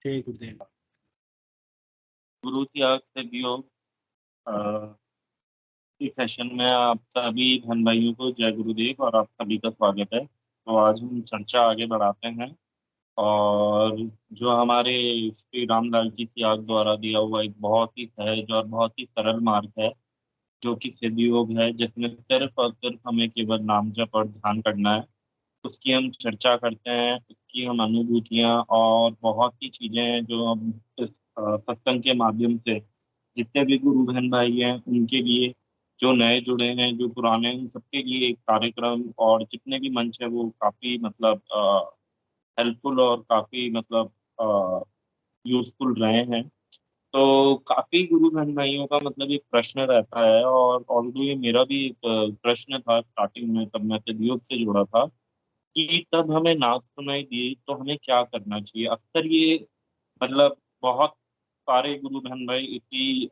जय गुरुदेव। गुरु त्याग से वियोग इस सेशन में आप सभी बहन भाइयों को जय गुरुदेव और आप सभी का स्वागत है। तो आज हम चर्चा आगे बढ़ाते हैं और जो हमारे श्री रामलाल जी त्याग द्वारा दिया हुआ एक बहुत ही सहज और बहुत ही सरल मार्ग है, जो कि सिद्ध योग है, जिसमें सिर्फ और सिर्फ हमें केवल नाम जप और ध्यान करना है। उसकी हम चर्चा करते हैं, उसकी हम अनुभूतियाँ और बहुत सी चीज़ें हैं जो हम इस सत्संग के माध्यम से जितने भी गुरु बहन भाई हैं उनके लिए, जो नए जुड़े हैं, जो पुराने हैं, उन सबके लिए एक कार्यक्रम और जितने भी मंच है वो काफ़ी मतलब हेल्पफुल और काफ़ी मतलब यूज़फुल रहे हैं। तो काफ़ी गुरु बहन भाइयों का मतलब एक प्रश्न रहता है और ऑल्दो ये मेरा भी एक प्रश्न था स्टार्टिंग में, तब मैं सदयोग से जुड़ा था कि तब हमें नाद सुनाई दी तो हमें क्या करना चाहिए। अक्सर ये मतलब बहुत सारे गुरु बहन भाई इसी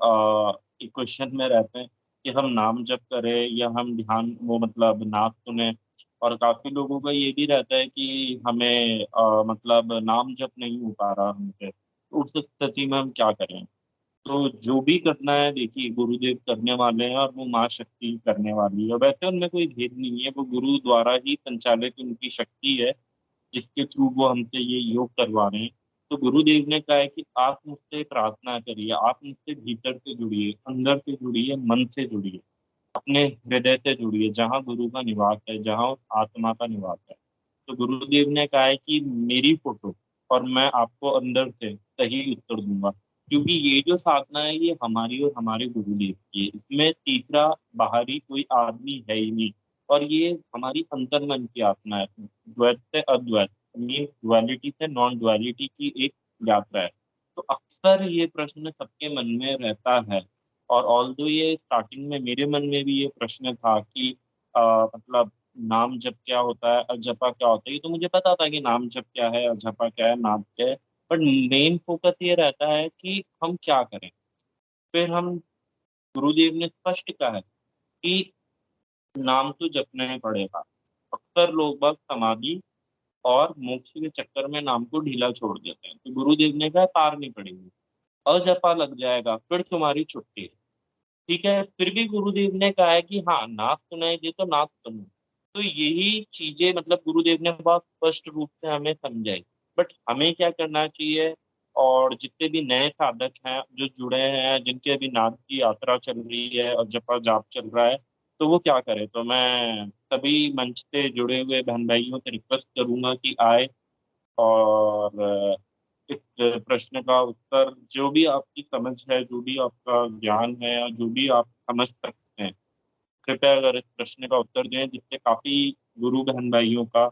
इक्वेशन में रहते हैं कि हम नाम जप करें या हम ध्यान वो मतलब नाद सुने। और काफी लोगों का ये भी रहता है कि हमें मतलब नाम जप नहीं हो पा रहा हमसे, तो उस स्थिति में हम क्या करें। तो जो भी करना है देखिए, गुरुदेव करने वाले हैं और वो माँ शक्ति करने वाली है। वैसे उनमें कोई भेद नहीं है, वो गुरु द्वारा ही संचालित उनकी शक्ति है जिसके थ्रू वो हमसे ये योग करवा रहे हैं। तो गुरुदेव ने कहा है कि आप मुझसे प्रार्थना करिए, आप मुझसे भीतर से जुड़िए, अंदर से जुड़िए, मन से जुड़िए, अपने हृदय से जुड़िए, जहाँ गुरु का निवास है, जहाँ उस आत्मा का निवास है। तो गुरुदेव ने कहा है कि मेरी फोटो और मैं आपको अंदर से सही उत्तर दूंगा, क्योंकि ये जो साधना है ये हमारी और हमारे गुरुदेव की है। इसमें तीसरा बाहरी कोई आदमी है ही नहीं। और ये हमारी अंतर्मन की आत्मा है, द्वैत से अद्वैत, मीन डुअलिटी से नॉन डुअलिटी की एक यात्रा है। तो अक्सर ये प्रश्न सबके मन में रहता है और ऑल्दो ये स्टार्टिंग में मेरे मन में भी ये प्रश्न था कि मतलब नाम जप क्या होता है और जपा क्या होता है। ये तो मुझे पता था कि नाम जप क्या है और जपा क्या है, नाम क्या है। बट मेन फोकस ये रहता है कि हम क्या करें। फिर हम गुरुदेव ने स्पष्ट कहा है कि नाम तो जपना ही पड़ेगा। अक्सर लोग बस समाधि और मोक्ष के चक्कर में नाम को ढीला छोड़ देते हैं। तो गुरुदेव ने कहा पार नहीं पड़ेगी, अजपा लग जाएगा, फिर तुम्हारी छुट्टी है। ठीक है, फिर भी गुरुदेव ने कहा है कि हाँ, नाद सुनाई दे तो नाद सुनो। तो यही चीजें मतलब गुरुदेव ने बहुत स्पष्ट रूप से हमें समझाई। बट हमें क्या करना चाहिए, और जितने भी नए साधक हैं जो जुड़े हैं, जिनकी अभी नाद की यात्रा चल रही है और जपा जाप चल रहा है, तो वो क्या करें। तो मैं सभी मंच से जुड़े हुए बहन भाइयों से रिक्वेस्ट करूंगा कि आए और इस प्रश्न का उत्तर, जो भी आपकी समझ है, जो भी आपका ज्ञान है या जो भी आप समझ सकते हैं, कृपया अगर इस प्रश्न का उत्तर दें, जिससे काफी गुरु बहन भाइयों का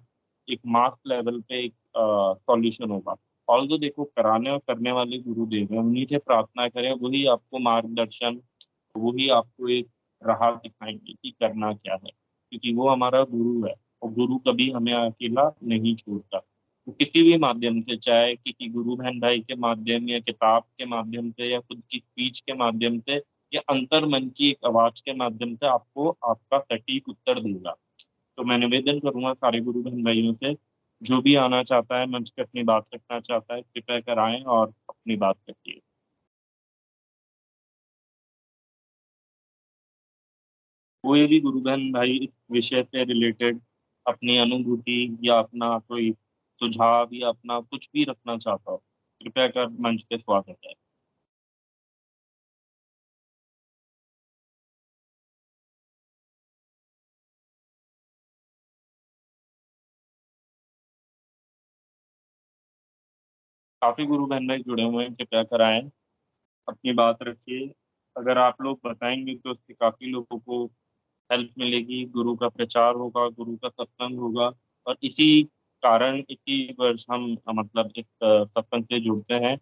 एक मास लेवल पे एक सॉल्यूशन होगा। ऑल्दो देखो, कराने और करने वाले गुरुदेव हैं, उन्हीं से प्रार्थना करें, वही आपको मार्गदर्शन, वही आपको एक राह दिखाएंगे कि करना क्या है, क्योंकि वो हमारा गुरु है और गुरु कभी हमें अकेला नहीं छोड़ता। वो किसी भी माध्यम से, चाहे किसी गुरु बहन भाई के माध्यम या किताब के माध्यम से या खुद की स्पीच के माध्यम से या अंतर मन की एक आवाज के माध्यम से, आपको आपका सटीक उत्तर देगा। तो मैं निवेदन करूंगा सारे गुरु बहन भाइयों से, जो भी आना चाहता है मंच पे अपनी बात रखना चाहता है, कृपया कराएं और अपनी बात रखिए। कोई भी गुरु बहन भाई इस विषय से रिलेटेड अपनी अनुभूति या अपना कोई सुझाव या अपना कुछ भी रखना चाहता हो, कृपया कर मंच पे स्वागत है। काफी गुरु बहन भाई जुड़े हुए हैं, कृपया कराएं, अपनी बात रखिए। अगर आप लोग बताएंगे तो उससे काफी लोगों को हेल्प मिलेगी, गुरु का प्रचार होगा, गुरु का सत्संग होगा। और इसी कारण इसी वर्ष हम मतलब इस सत्संग से जुड़ते हैं,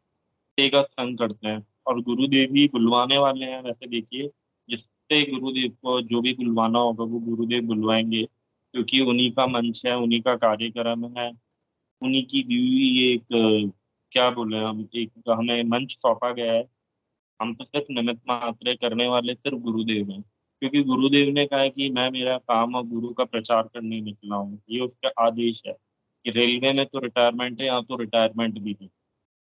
का संग करते हैं और गुरुदेव ही बुलवाने वाले हैं। वैसे देखिए, जिससे गुरुदेव को जो भी बुलवाना होगा वो गुरुदेव बुलवाएंगे, क्योंकि उन्हीं का मंच है, उन्हीं का कार्यक्रम है, उन्हीं की दी हुई एक क्या बोले हम, एक हमें मंच सौंपा गया है। हम तो सिर्फ निमित्त मात्र करने वाले सिर्फ गुरुदेव हैं, क्योंकि गुरुदेव ने कहा है कि मैं मेरा काम और गुरु का प्रचार करने निकला हूँ। ये उसका आदेश है कि रेलवे में तो रिटायरमेंट है, यहाँ तो रिटायरमेंट भी है।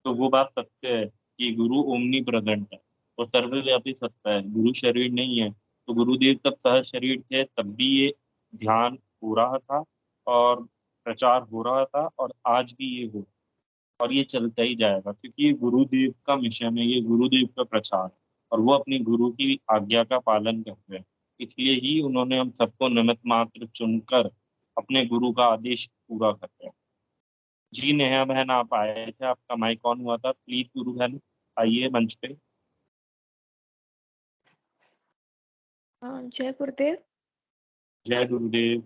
तो वो बात सत्य है कि गुरु ओमनी प्रेजेंट है, वो सर्वव्यापी सत्ता है, गुरु शरीर नहीं है। तो गुरुदेव तब सह शरीर थे, तब भी ये ध्यान हो रहा था और प्रचार हो रहा था, और आज भी ये हो, और ये चलता ही जाएगा, क्योंकि ये गुरुदेव का मिशन है, ये गुरुदेव का प्रचार है, और वो अपनी गुरु की आज्ञा का पालन करते हैं। इसलिए ही उन्होंने हम सबको निमित्त मात्र चुनकर अपने गुरु का आदेश पूरा करते हैं। जी नेहा बहन, आप आए थे, आपका माइक ऑन हुआ था, प्लीज गुरु बहन आइए मंच पे। जय गुरुदेव। जय गुरुदेव।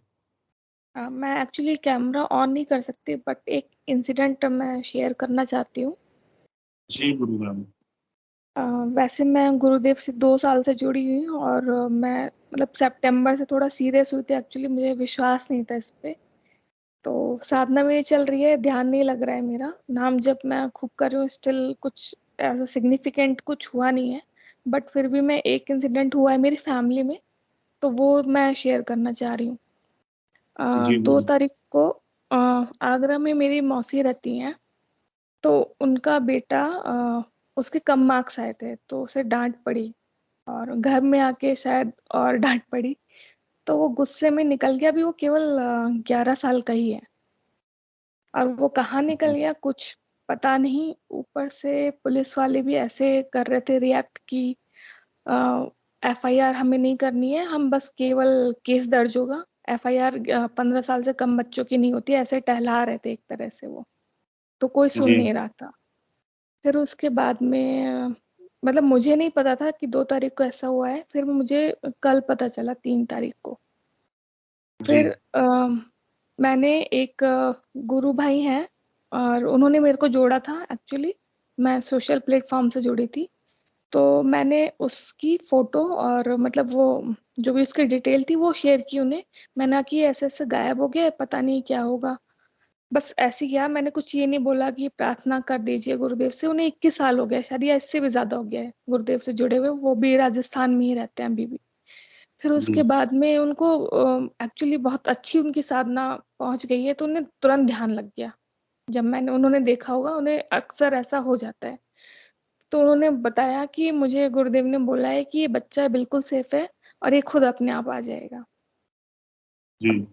मैं एक्चुअली कैमरा ऑन नहीं कर सकती, बट एक इंसिडेंट मैं शेयर करना चाहती हूँ। जी गुरु बहन। वैसे मैं गुरुदेव से 2 साल से जुड़ी हुई हूँ, और मैं मतलब सितंबर से थोड़ा सीरियस हुई थी। एक्चुअली मुझे विश्वास नहीं था इस पे। तो साधना मेरी चल रही है, ध्यान नहीं लग रहा है मेरा, नाम जब मैं खूब कर रही हूँ, स्टिल कुछ ऐसा सिग्निफिकेंट कुछ हुआ नहीं है। बट फिर भी मैं एक इंसिडेंट हुआ है मेरी फैमिली में, तो वो मैं शेयर करना चाह रही हूँ। जी दो गुरु। तारीख को अ, आगरा में मेरी मौसी रहती हैं। तो उनका बेटा, उसके कम मार्क्स आए थे, तो उसे डांट पड़ी, और घर में आके शायद और डांट पड़ी। तो वो गुस्से में निकल गया। अभी वो केवल 11 साल का ही है, और वो कहाँ निकल गया कुछ पता नहीं। ऊपर से पुलिस वाले भी ऐसे कर रहे थे रिएक्ट कि एफआईआर हमें नहीं करनी है, हम बस केवल केस दर्ज होगा। एफआईआर 15 साल से कम बच्चों की नहीं होती, ऐसे टहला रहे थे एक तरह से वो। तो कोई सुन जी नहीं रहा था। फिर उसके बाद में मतलब मुझे नहीं पता था कि 2 तारीख को ऐसा हुआ है। फिर मुझे कल पता चला, 3 तारीख को। जी। फिर मैंने एक गुरु भाई हैं, और उन्होंने मेरे को जोड़ा था एक्चुअली। मैं सोशल प्लेटफॉर्म से जुड़ी थी। तो मैंने उसकी फोटो और मतलब वो जो भी उसकी डिटेल थी वो शेयर की उन्हें। मैंने कहा कि ऐसे ऐसे गायब हो गया है, पता नहीं क्या होगा। बस ऐसे ही किया, मैंने कुछ ये नहीं बोला कि प्रार्थना कर दीजिए गुरुदेव से। उन्हें 21 साल हो गया शायद, या इससे भी ज्यादा हो गया है गुरुदेव से जुड़े हुए। वो भी राजस्थान में ही रहते हैं अभी भी। फिर उसके जी। बाद में उनको एक्चुअली बहुत अच्छी उनकी साधना पहुंच गई है, तो उन्हें तुरंत ध्यान लग गया। जब मैंने उन्होंने देखा होगा, उन्हें अक्सर ऐसा हो जाता है। तो उन्होंने बताया कि मुझे गुरुदेव ने बोला है कि ये बच्चा बिल्कुल सेफ है, और ये खुद अपने आप आ जाएगा। जी।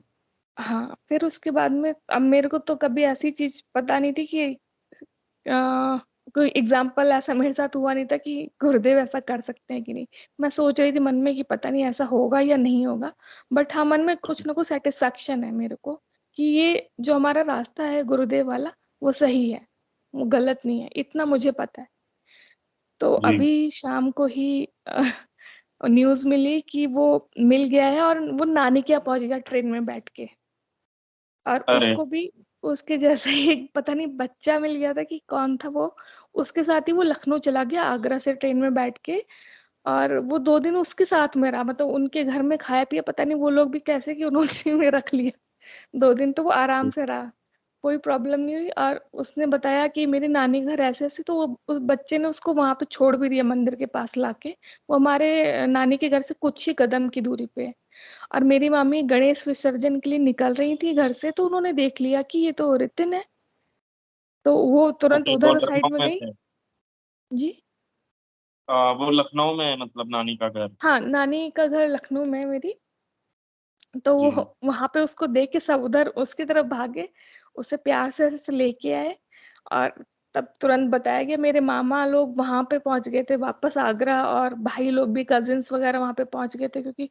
हाँ, फिर उसके बाद में अब मेरे को तो कभी ऐसी चीज पता नहीं थी कि कोई एग्जाम्पल ऐसा मेरे साथ हुआ नहीं था कि गुरुदेव ऐसा कर सकते हैं कि नहीं। मैं सोच रही थी मन में कि पता नहीं ऐसा होगा या नहीं होगा। बट हाँ, मन में कुछ ना कुछ सेटिस्फेक्शन है मेरे को कि ये जो हमारा रास्ता है गुरुदेव वाला, वो सही है, वो गलत नहीं है, इतना मुझे पता है। तो जी। अभी शाम को ही न्यूज मिली कि वो मिल गया है, और वो नानी के यहाँ पहुंच गया ट्रेन में बैठ के। और अरे। उसको भी उसके जैसा ही एक पता नहीं बच्चा मिल गया था कि कौन था वो। उसके साथ ही वो लखनऊ चला गया आगरा से ट्रेन में बैठ के। और वो 2 दिन उसके साथ में रहा, मतलब उनके घर में खाया पिया, पता नहीं वो लोग भी कैसे कि उन्होंने उसी में रख लिया। 2 दिन तो वो आराम से रहा, कोई प्रॉब्लम नहीं हुई। और उसने बताया कि मेरी नानी घर ऐसे ऐसे, तो वो उस बच्चे ने उसको वहां पे छोड़ भी दिया मंदिर के पास लाके। वो हमारे नानी के घर से कुछ ही कदम की दूरी पे है। और मेरी मामी गणेश विसर्जन के लिए निकल रही थी घर से, तो उन्होंने देख लिया कि ये तो रितिन है। तो वो तुरंत ओके, वो उधर साइड लखनऊ में में गई। थे। जी। वो लखनऊ में है, मतलब नानी का घर। हाँ, नानी का घर लखनऊ में है मेरी। तो वो जी। वहां पे उसको देख के सब उधर उसकी तरफ भागे, उसे प्यार से ऐसे लेके आए। और तब तुरंत बताया गया, मेरे मामा लोग वहां पे पहुंच गए थे वापस आगरा, और भाई लोग भी, कजिन्स वगैरह वहां पे पहुंच गए थे, क्योंकि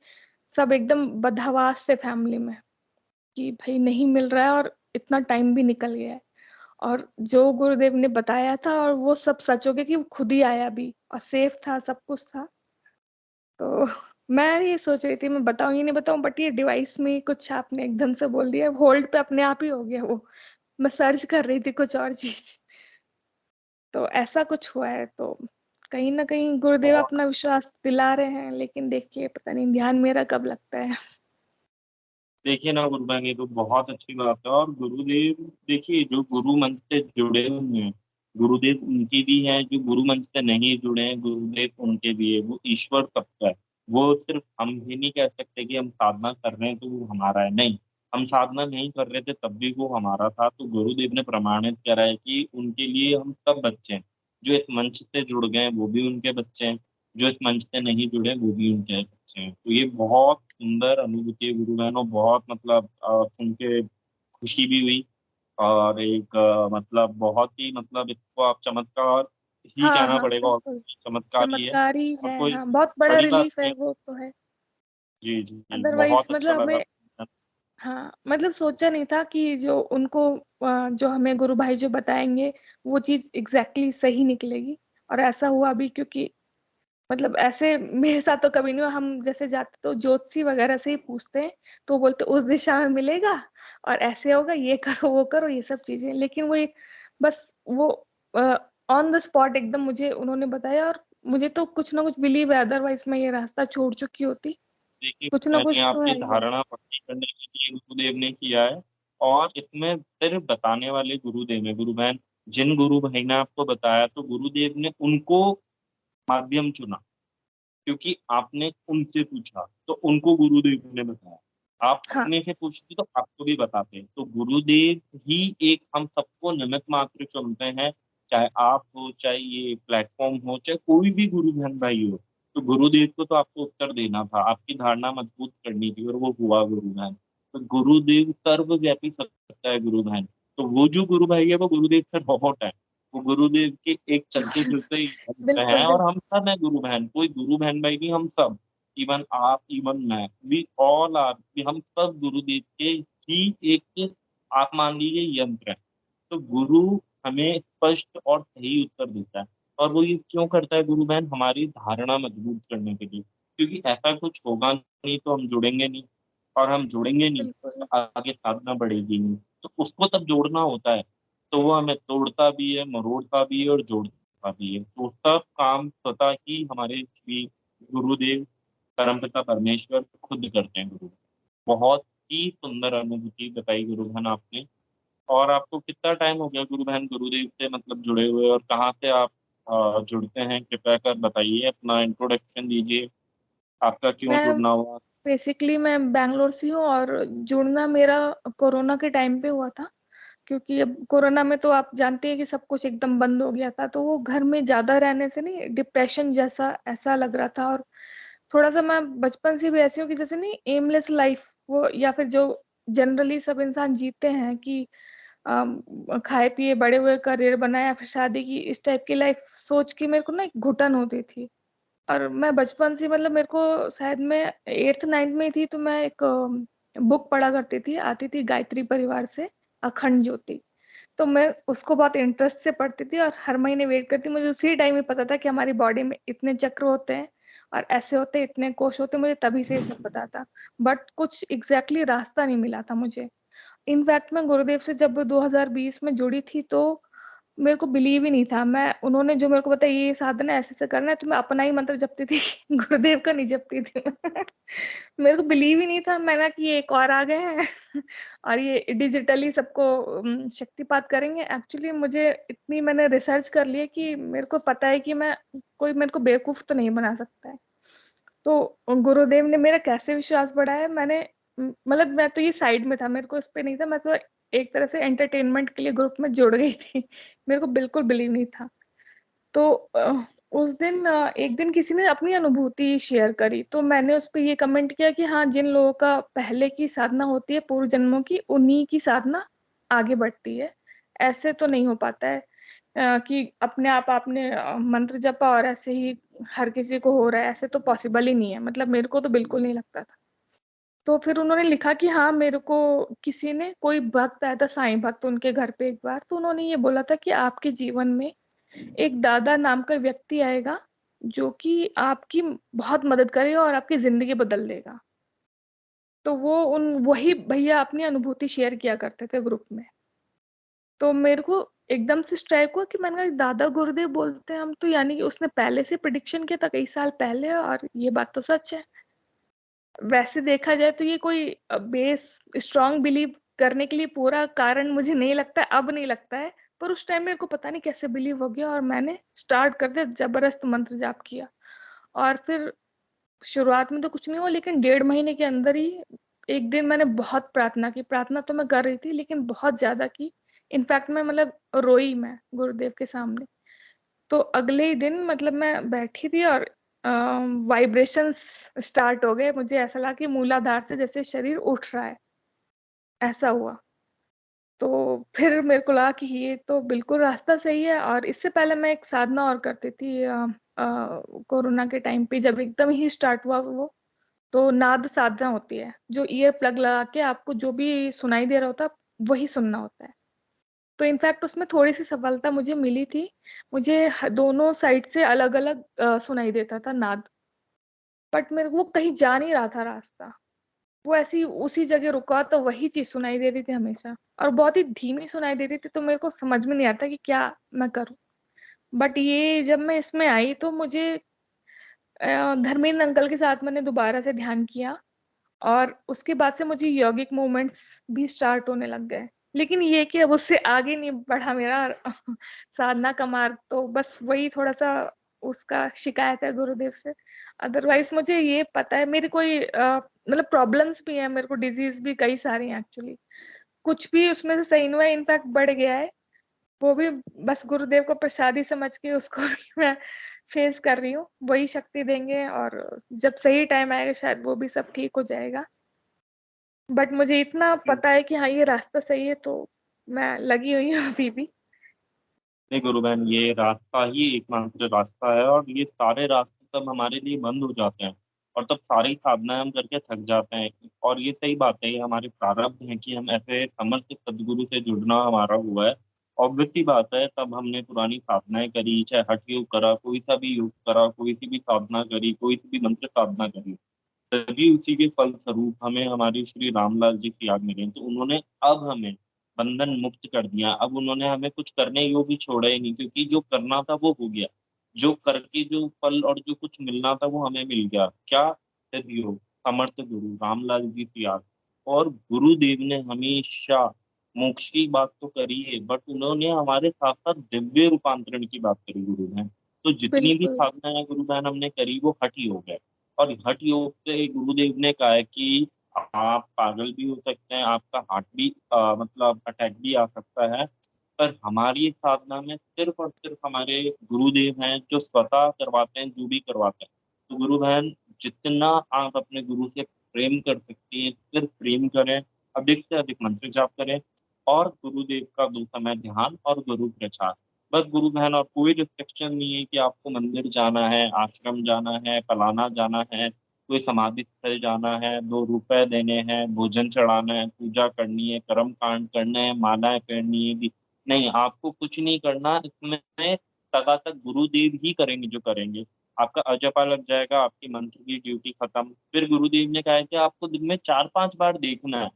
सब एकदम बदहवास थे फैमिली में कि भाई नहीं मिल रहा है, और इतना टाइम भी निकल गया है। और जो गुरुदेव ने बताया था, और वो सब सच हो गया कि वो खुद ही आया भी, और सेफ था, सब कुछ था। तो मैं ये सोच रही थी मैं बताऊं या नहीं बताऊं, बट ये डिवाइस में ही कुछ आपने एकदम से बोल दिया, होल्ड पे अपने आप ही हो गया वो। मैं सर्च कर रही थी कुछ और चीज। तो ऐसा कुछ हुआ है। तो कहीं ना कहीं गुरुदेव और अपना विश्वास दिला रहे हैं, लेकिन देखिए पता नहीं ध्यान मेरा कब लगता है। देखिए ना गुरुदेव, ये तो बहुत अच्छी बात है। और गुरुदेव, देखिए जो गुरु मंच से जुड़े हुए हैं, गुरुदेव उनकी भी है, जो गुरु मंच से नहीं जुड़े हैं, गुरुदेव उनके भी है। वो ईश्वर तत्व है। वो सिर्फ हम ही नहीं कह सकते कि हम साधना कर रहे हैं तो वो हमारा है, नहीं। हम साधना नहीं कर रहे थे तब भी वो हमारा था। तो गुरुदेव ने प्रमाणित करा है कि उनके लिए हम सब बच्चे हैं। जो इस मंच से जुड़ गए हैं वो भी उनके बच्चे हैं, जो इस मंच से नहीं जुड़े वो भी उनके बच्चे हैं। तो ये बहुत सुंदर अनुभूति है गुरु बहनों, बहुत मतलब सुन के खुशी भी हुई। और एक मतलब बहुत ही मतलब इसको आप चमत्कार ही हाँ, कहना हाँ, पड़ेगा, और बिल्कुल। चमत्कार ही है, चमत्कारी और है, कोई हाँ, बहुत बड़ा बड़ी बात रिलीफ है नहीं। वो तो है। जी, जी, जी, अदरवाइज़ बहुत अच्छा मतलब लगा। हमें हाँ, मतलब सोचा नहीं था कि जो उनको जो हमें गुरु भाई जो बताएँगे, वो चीज़ एग्ज़ैक्टली सही निकलेगी और ऐसा हुआ भी क्योंकि मतलब ऐसे मेरे साथ तो कभी नहीं हुआ। हम जैसे जाते तो ज्योतिषी वगैरह से ही पूछते हैं, तो वो बोलते उस दिशा में मिलेगा और ऐसे होगा, ये करो, वो करो, ये सब चीज़ें। लेकिन वो एक बस वो अ, ऑन द स्पॉट एकदम मुझे उन्होंने बताया और मुझे तो कुछ ना कुछ बिलीव है, अदरवाइज़ मैं ये रास्ता छोड़ चुकी होती। देखिए, कुछ ना मैंने कुछ तो आपकी है ही धारणा पक्की करने के लिए गुरुदेव ने किया है, और इसमें सिर्फ बताने वाले गुरुदेव हैं, गुरु बहन। जिन गुरु भाई ने आपको बताया, तो गुरुदेव ने उनको माध्यम चुना, क्योंकि आपने उनसे पूछा, तो उनको गुरुदेव ने बताया। आप हाँ, अपने से पूछते तो आपको भी बताते। तो गुरुदेव ही एक हम सबको निमित्त मात्र चुनते हैं, चाहे आप हो, चाहे ये प्लेटफ़ॉर्म हो, चाहे कोई भी गुरु बहन भाई हो। तो गुरुदेव को तो आपको उत्तर देना था, आपकी धारणा मजबूत करनी थी, और वो हुआ गुरु बहन। तो गुरुदेव सर्वव्यापी सत्ता है गुरु बहन। तो वो जो गुरु भाई है वो गुरुदेव से बहुत है। वो गुरुदेव के एक चलते-फिरते यंत्र बिल्कुल, हैं, और बिल्कुल। हम सब हैं गुरु बहन। कोई गुरु बहन भाई नहीं, हम सब। इवन आप, इवन मैं, वी ऑल आर, कि हम सब गुरुदेव के ही एक, आप मान लीजिए, यंत्र हैं। तो गुरु हमें स्पष्ट और सही उत्तर देता है। और वो ये क्यों करता है गुरु बहन? हमारी धारणा मजबूत करने के लिए। क्योंकि ऐसा कुछ होगा नहीं तो हम जुड़ेंगे नहीं, और हम जुड़ेंगे नहीं तो बिल्कुल, आगे साधना बढ़ेगी नहीं। तो उसको तब जोड़ना होता है। तो वो हमें तोड़ता भी है, मरोड़ता भी है, और जोड़ता भी है। तो सब काम स्वतः ही हमारे श्री गुरुदेव, परमपिता परमेश्वर खुद करते हैं गुरु। बहुत ही सुंदर अनुभूति बताई गुरु बहन आपने। और आपको कितना टाइम हो गया गुरु बहन गुरुदेव से मतलब जुड़े हुए, और कहाँ से आप जुड़ते हैं? कृपया कर बताइए, अपना इंट्रोडक्शन दीजिए, आपका क्यों मैं जुड़ना हुआ? बेसिकली मैं बैंगलोर से हूँ और जुड़ना मेरा कोरोना के टाइम पे हुआ था। क्योंकि अब कोरोना में तो आप जानते हैं कि सब कुछ एकदम बंद हो गया था, तो वो घर में ज़्यादा रहने से नहीं डिप्रेशन जैसा ऐसा लग रहा था और थोड़ा-सा मैं बचपन से भी ऐसी हूँ कि जैसे नहीं एमलेस लाइफ़ वो या फिर जो जनरली सब इंसान जीते हैं कि खाए-पिए बड़े हुए, करियर बनाया, फिर शादी की, इस टाइप की लाइफ़ सोच के मेरे को ना एक घुटन होती थी। और मैं बचपन से मतलब मेरे को शायद मैं 8th-9th में थी तो मैं एक बुक पढ़ा करती थी, आती थी गायत्री परिवार से, अखंड ज्योति। तो मैं उसको बहुत इंटरेस्ट से पढ़ती थी और हर महीने वेट करती, मुझे उसी टाइम में पता था कि हमारी बॉडी में इतने चक्र होते हैं और ऐसे होते हैं, इतने कोष होते हैं, मुझे तभी से ये सब पता था। बट कुछ एग्ज़ैक्टली रास्ता नहीं मिला था मुझे। इनफैक्ट मैं गुरुदेव से जब 2020 में जुड़ी थी तो मेरे को बिलीव ही नहीं था। मैं उन्होंने जो मेरे को बताया ये साधना है, ऐसे-ऐसे करना है, तो मैं अपना ही मंत्र जपती थी, गुरुदेव का नहीं जपती थी मैं। मेरे को बिलीव ही नहीं था, मैंने कि ये एक और आ गए हैं और ये डिजिटली सबको शक्तिपात करेंगे। एक्चुअली मुझे इतनी मैंने रिसर्च कर ली है कि मेरे को पता है कि मैं कोई मेरे को बेवकूफ़ तो नहीं बना सकता है। तो गुरुदेव ने मेरा कैसे विश्वास बढ़ाया मैंने मतलब मैं तो ये साइड में था, मेरे को इस पे नहीं था, मैं तो एक तरह से एंटरटेनमेंट के लिए ग्रुप में जुड़ गई थी। मेरे को बिल्कुल बिलीव नहीं था। तो उस दिन एक दिन किसी ने अपनी अनुभूति शेयर करी, तो मैंने उस पे ये कमेंट किया कि हाँ, जिन लोगों का पहले की साधना होती है पूर्व जन्मों की, उन्हीं की साधना आगे बढ़ती है। ऐसे तो नहीं हो पाता है कि अपने आप आपने मंत्र जपा और ऐसे ही हर किसी को हो रहा है, ऐसे तो पॉसिबल ही नहीं है। मतलब मेरे को तो बिल्कुल नहीं लगता था। तो फिर उन्होंने लिखा कि हाँ, मेरे को किसी ने कोई भक्त आया था, साईं भक्त उनके घर पे एक बार, तो उन्होंने ये बोला था कि आपके जीवन में एक दादा नाम का व्यक्ति आएगा, जो कि आपकी बहुत मदद करेगा और आपकी ज़िंदगी बदल देगा। तो वो उन वही भैया अपनी अनुभूति शेयर किया करते थे ग्रुप में। तो मेरे को एकदम से स्ट्राइक हुआ कि मैंने कहा दादा गुरुदेव बोलते हैं हम तो यानी कि उसने पहले से प्रेडिक्शन किया था कई साल पहले और ये बात तो सच है। वैसे देखा जाए तो ये कोई बेस स्ट्रॉन्ग बिलीव करने के लिए पूरा कारण मुझे नहीं लगता है, अब नहीं लगता है। पर उस टाइम मेरे को पता नहीं कैसे बिलीव हो गया और मैंने स्टार्ट कर दिया ज़बरदस्त मंत्र जाप किया। और फिर शुरुआत में तो कुछ नहीं हुआ लेकिन 1.5 महीने के अंदर ही एक दिन मैंने बहुत प्रार्थना की, प्रार्थना तो मैं कर रही थी लेकिन बहुत ज़्यादा की। इनफैक्ट मैं मतलब रोई मैं गुरुदेव के सामने। तो अगले ही दिन मतलब मैं बैठी थी और वाइब्रेशंस स्टार्ट हो गए। मुझे ऐसा लगा कि मूलाधार से जैसे शरीर उठ रहा है, ऐसा हुआ। तो फिर मेरे को लगा कि ये तो बिल्कुल रास्ता सही है। और इससे पहले मैं एक साधना और करती थी कोरोना के टाइम पे जब एकदम ही स्टार्ट हुआ वो, तो नाद साधना होती है, जो ईयर प्लग लगा के आपको जो भी सुनाई दे रहा होता है, वही सुनना होता है। तो इनफैक्ट उसमें थोड़ी-सी सफलता मुझे मिली थी। मुझे दोनों साइड से अलग-अलग सुनाई देता था नाद, बट मेरे को वो कहीं जा नहीं रहा था रास्ता। वो ऐसे ही उसी जगह रुका तो वही चीज़ सुनाई दे रही थी हमेशा, और बहुत ही धीमी सुनाई दे रही थी, तो मेरे को समझ में नहीं आता कि क्या मैं करूँ? बट ये जब मैं इसमें आई तो मुझे धर्मेंद्र अंकल के साथ मैंने दोबारा से ध्यान किया, और उसके बाद से मुझे यौगिक मूवमेंट्स भी स्टार्ट होने लग गए। लेकिन ये कि अब उससे आगे नहीं बढ़ा मेरा साधना का मार्ग, तो बस वही थोड़ा-सा उसका शिकायत है गुरुदेव से। अदरवाइज़ मुझे ये पता है मेरी कोई मतलब प्रॉब्लम्स भी हैं, मेरे को डिज़ीज़ भी कई सारी हैं एक्चुअली। कुछ भी उसमें से सही नहीं हुआ है, इनफैक्ट बढ़ गया है। वो भी बस गुरुदेव को प्रसादी समझ के उसको भी मैं फेस कर रही हूँ। वही शक्ति देंगे और जब सही टाइम आएगा शायद वो भी सब ठीक हो जाएगा। बट मुझे इतना पता है कि हाँ, ये रास्ता सही है, तो मैं लगी हुई हूँ अभी भी। नहीं गुरु बहन, ये रास्ता ही एकमात्र रास्ता है और ये सारे रास्ते तब हमारे लिए बंद हो जाते हैं और तब सारी साधनाएँ हम करके थक जाते हैं। और ये सही बात है, ये हमारे प्रारब्ध हैं कि हम ऐसे समर्थ सद्गुरु से जुड़ना हमारा हुआ है। ऑब्वियस सी बात है, तब हमने पुरानी साधनाएँ करी, चाहे हठ योग करा, कोई सा भी योग करा, कोई सी भी साधना करी, कोई सी भी मंत्र साधना करी। तभी उसी के फलस्वरूप हमें हमारे श्री रामलाल जी की याद मिली। तो उन्होंने अब हमें बंधन मुक्त कर दिया। अब उन्होंने हमें कुछ करने योग्य भी छोड़ा ही नहीं, क्योंकि जो करना था वो हो गया। जो करके जो फल और जो कुछ मिलना था वो हमें मिल गया। क्या? सद्योग, समर्थ गुरु रामलाल जी की याद। और गुरुदेव ने हमेशा मोक्ष की बात तो करी है, बट उन्होंने हमारे साथ-साथ दिव्य रूपांतरण की बात करी गुरु बहन। तो जितनी भी बिल्कुल, साधनाएँ गुरु बहन हमने करी वो हठ योग है। और हठ योग से गुरुदेव ने कहा है कि आप पागल भी हो सकते हैं, आपका हार्ट भी मतलब अटैक भी आ सकता है, पर हमारी साधना में सिर्फ़ और सिर्फ़ हमारे गुरुदेव हैं, जो स्वतः करवाते हैं, जो भी करवाते हैं। तो गुरु बहन, जितना आप अपने गुरु से प्रेम कर सकती हैं, सिर्फ़ प्रेम करें, अधिक से अधिक मंत्र जाप करें और गुरुदेव का दो समय ध्यान और गुरु प्रचार। बस गुरु बहन, और कोई रिस्ट्रिक्शन नहीं है कि आपको मंदिर जाना है, आश्रम जाना है, फलाना जाना है, कोई समाधि स्थल जाना है, 2 रुपए देने हैं, भोजन चढ़ाना है, पूजा करनी है, कर्म कांड करने हैं, मालाएँ पहननी है कि नहीं, आपको कुछ नहीं करना। इसमें तथागत गुरुदेव ही करेंगे जो करेंगे। आपका अजपा लग जाएगा, आपकी मंत्र की ड्यूटी खत्म। फिर गुरुदेव ने कहा है कि आपको दिन में 4-5 बार देखना है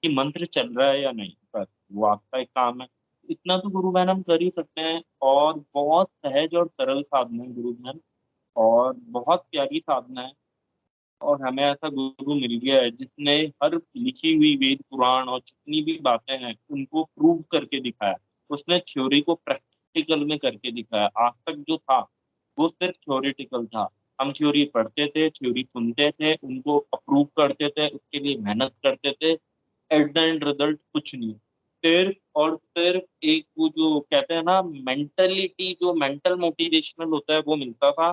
कि मंत्र चल रहा है या नहीं, बस वो आपका एक काम है। इतना तो गुरु बहन हम कर ही सकते हैं, और बहुत सहज और सरल साधना है गुरु बहन, और बहुत प्यारी साधना है। और हमें ऐसा गुरु मिल गया है जिसने हर लिखी हुई वेद पुराण और जितनी भी बातें हैं उनको प्रूव करके दिखाया। उसने थ्योरी को प्रैक्टिकल में करके दिखाया। आज तक जो था वो सिर्फ थ्योरेटिकल था। हम थ्योरी पढ़ते थे, थ्योरी सुनते थे, उनको अप्रूव करते थे, उसके लिए मेहनत करते थे। एट द एंड रिजल्ट कुछ नहीं। सिर्फ और सिर्फ एक वो जो कहते हैं ना मेंटालिटी, जो मेंटल मोटिवेशनल होता है वो मिलता था।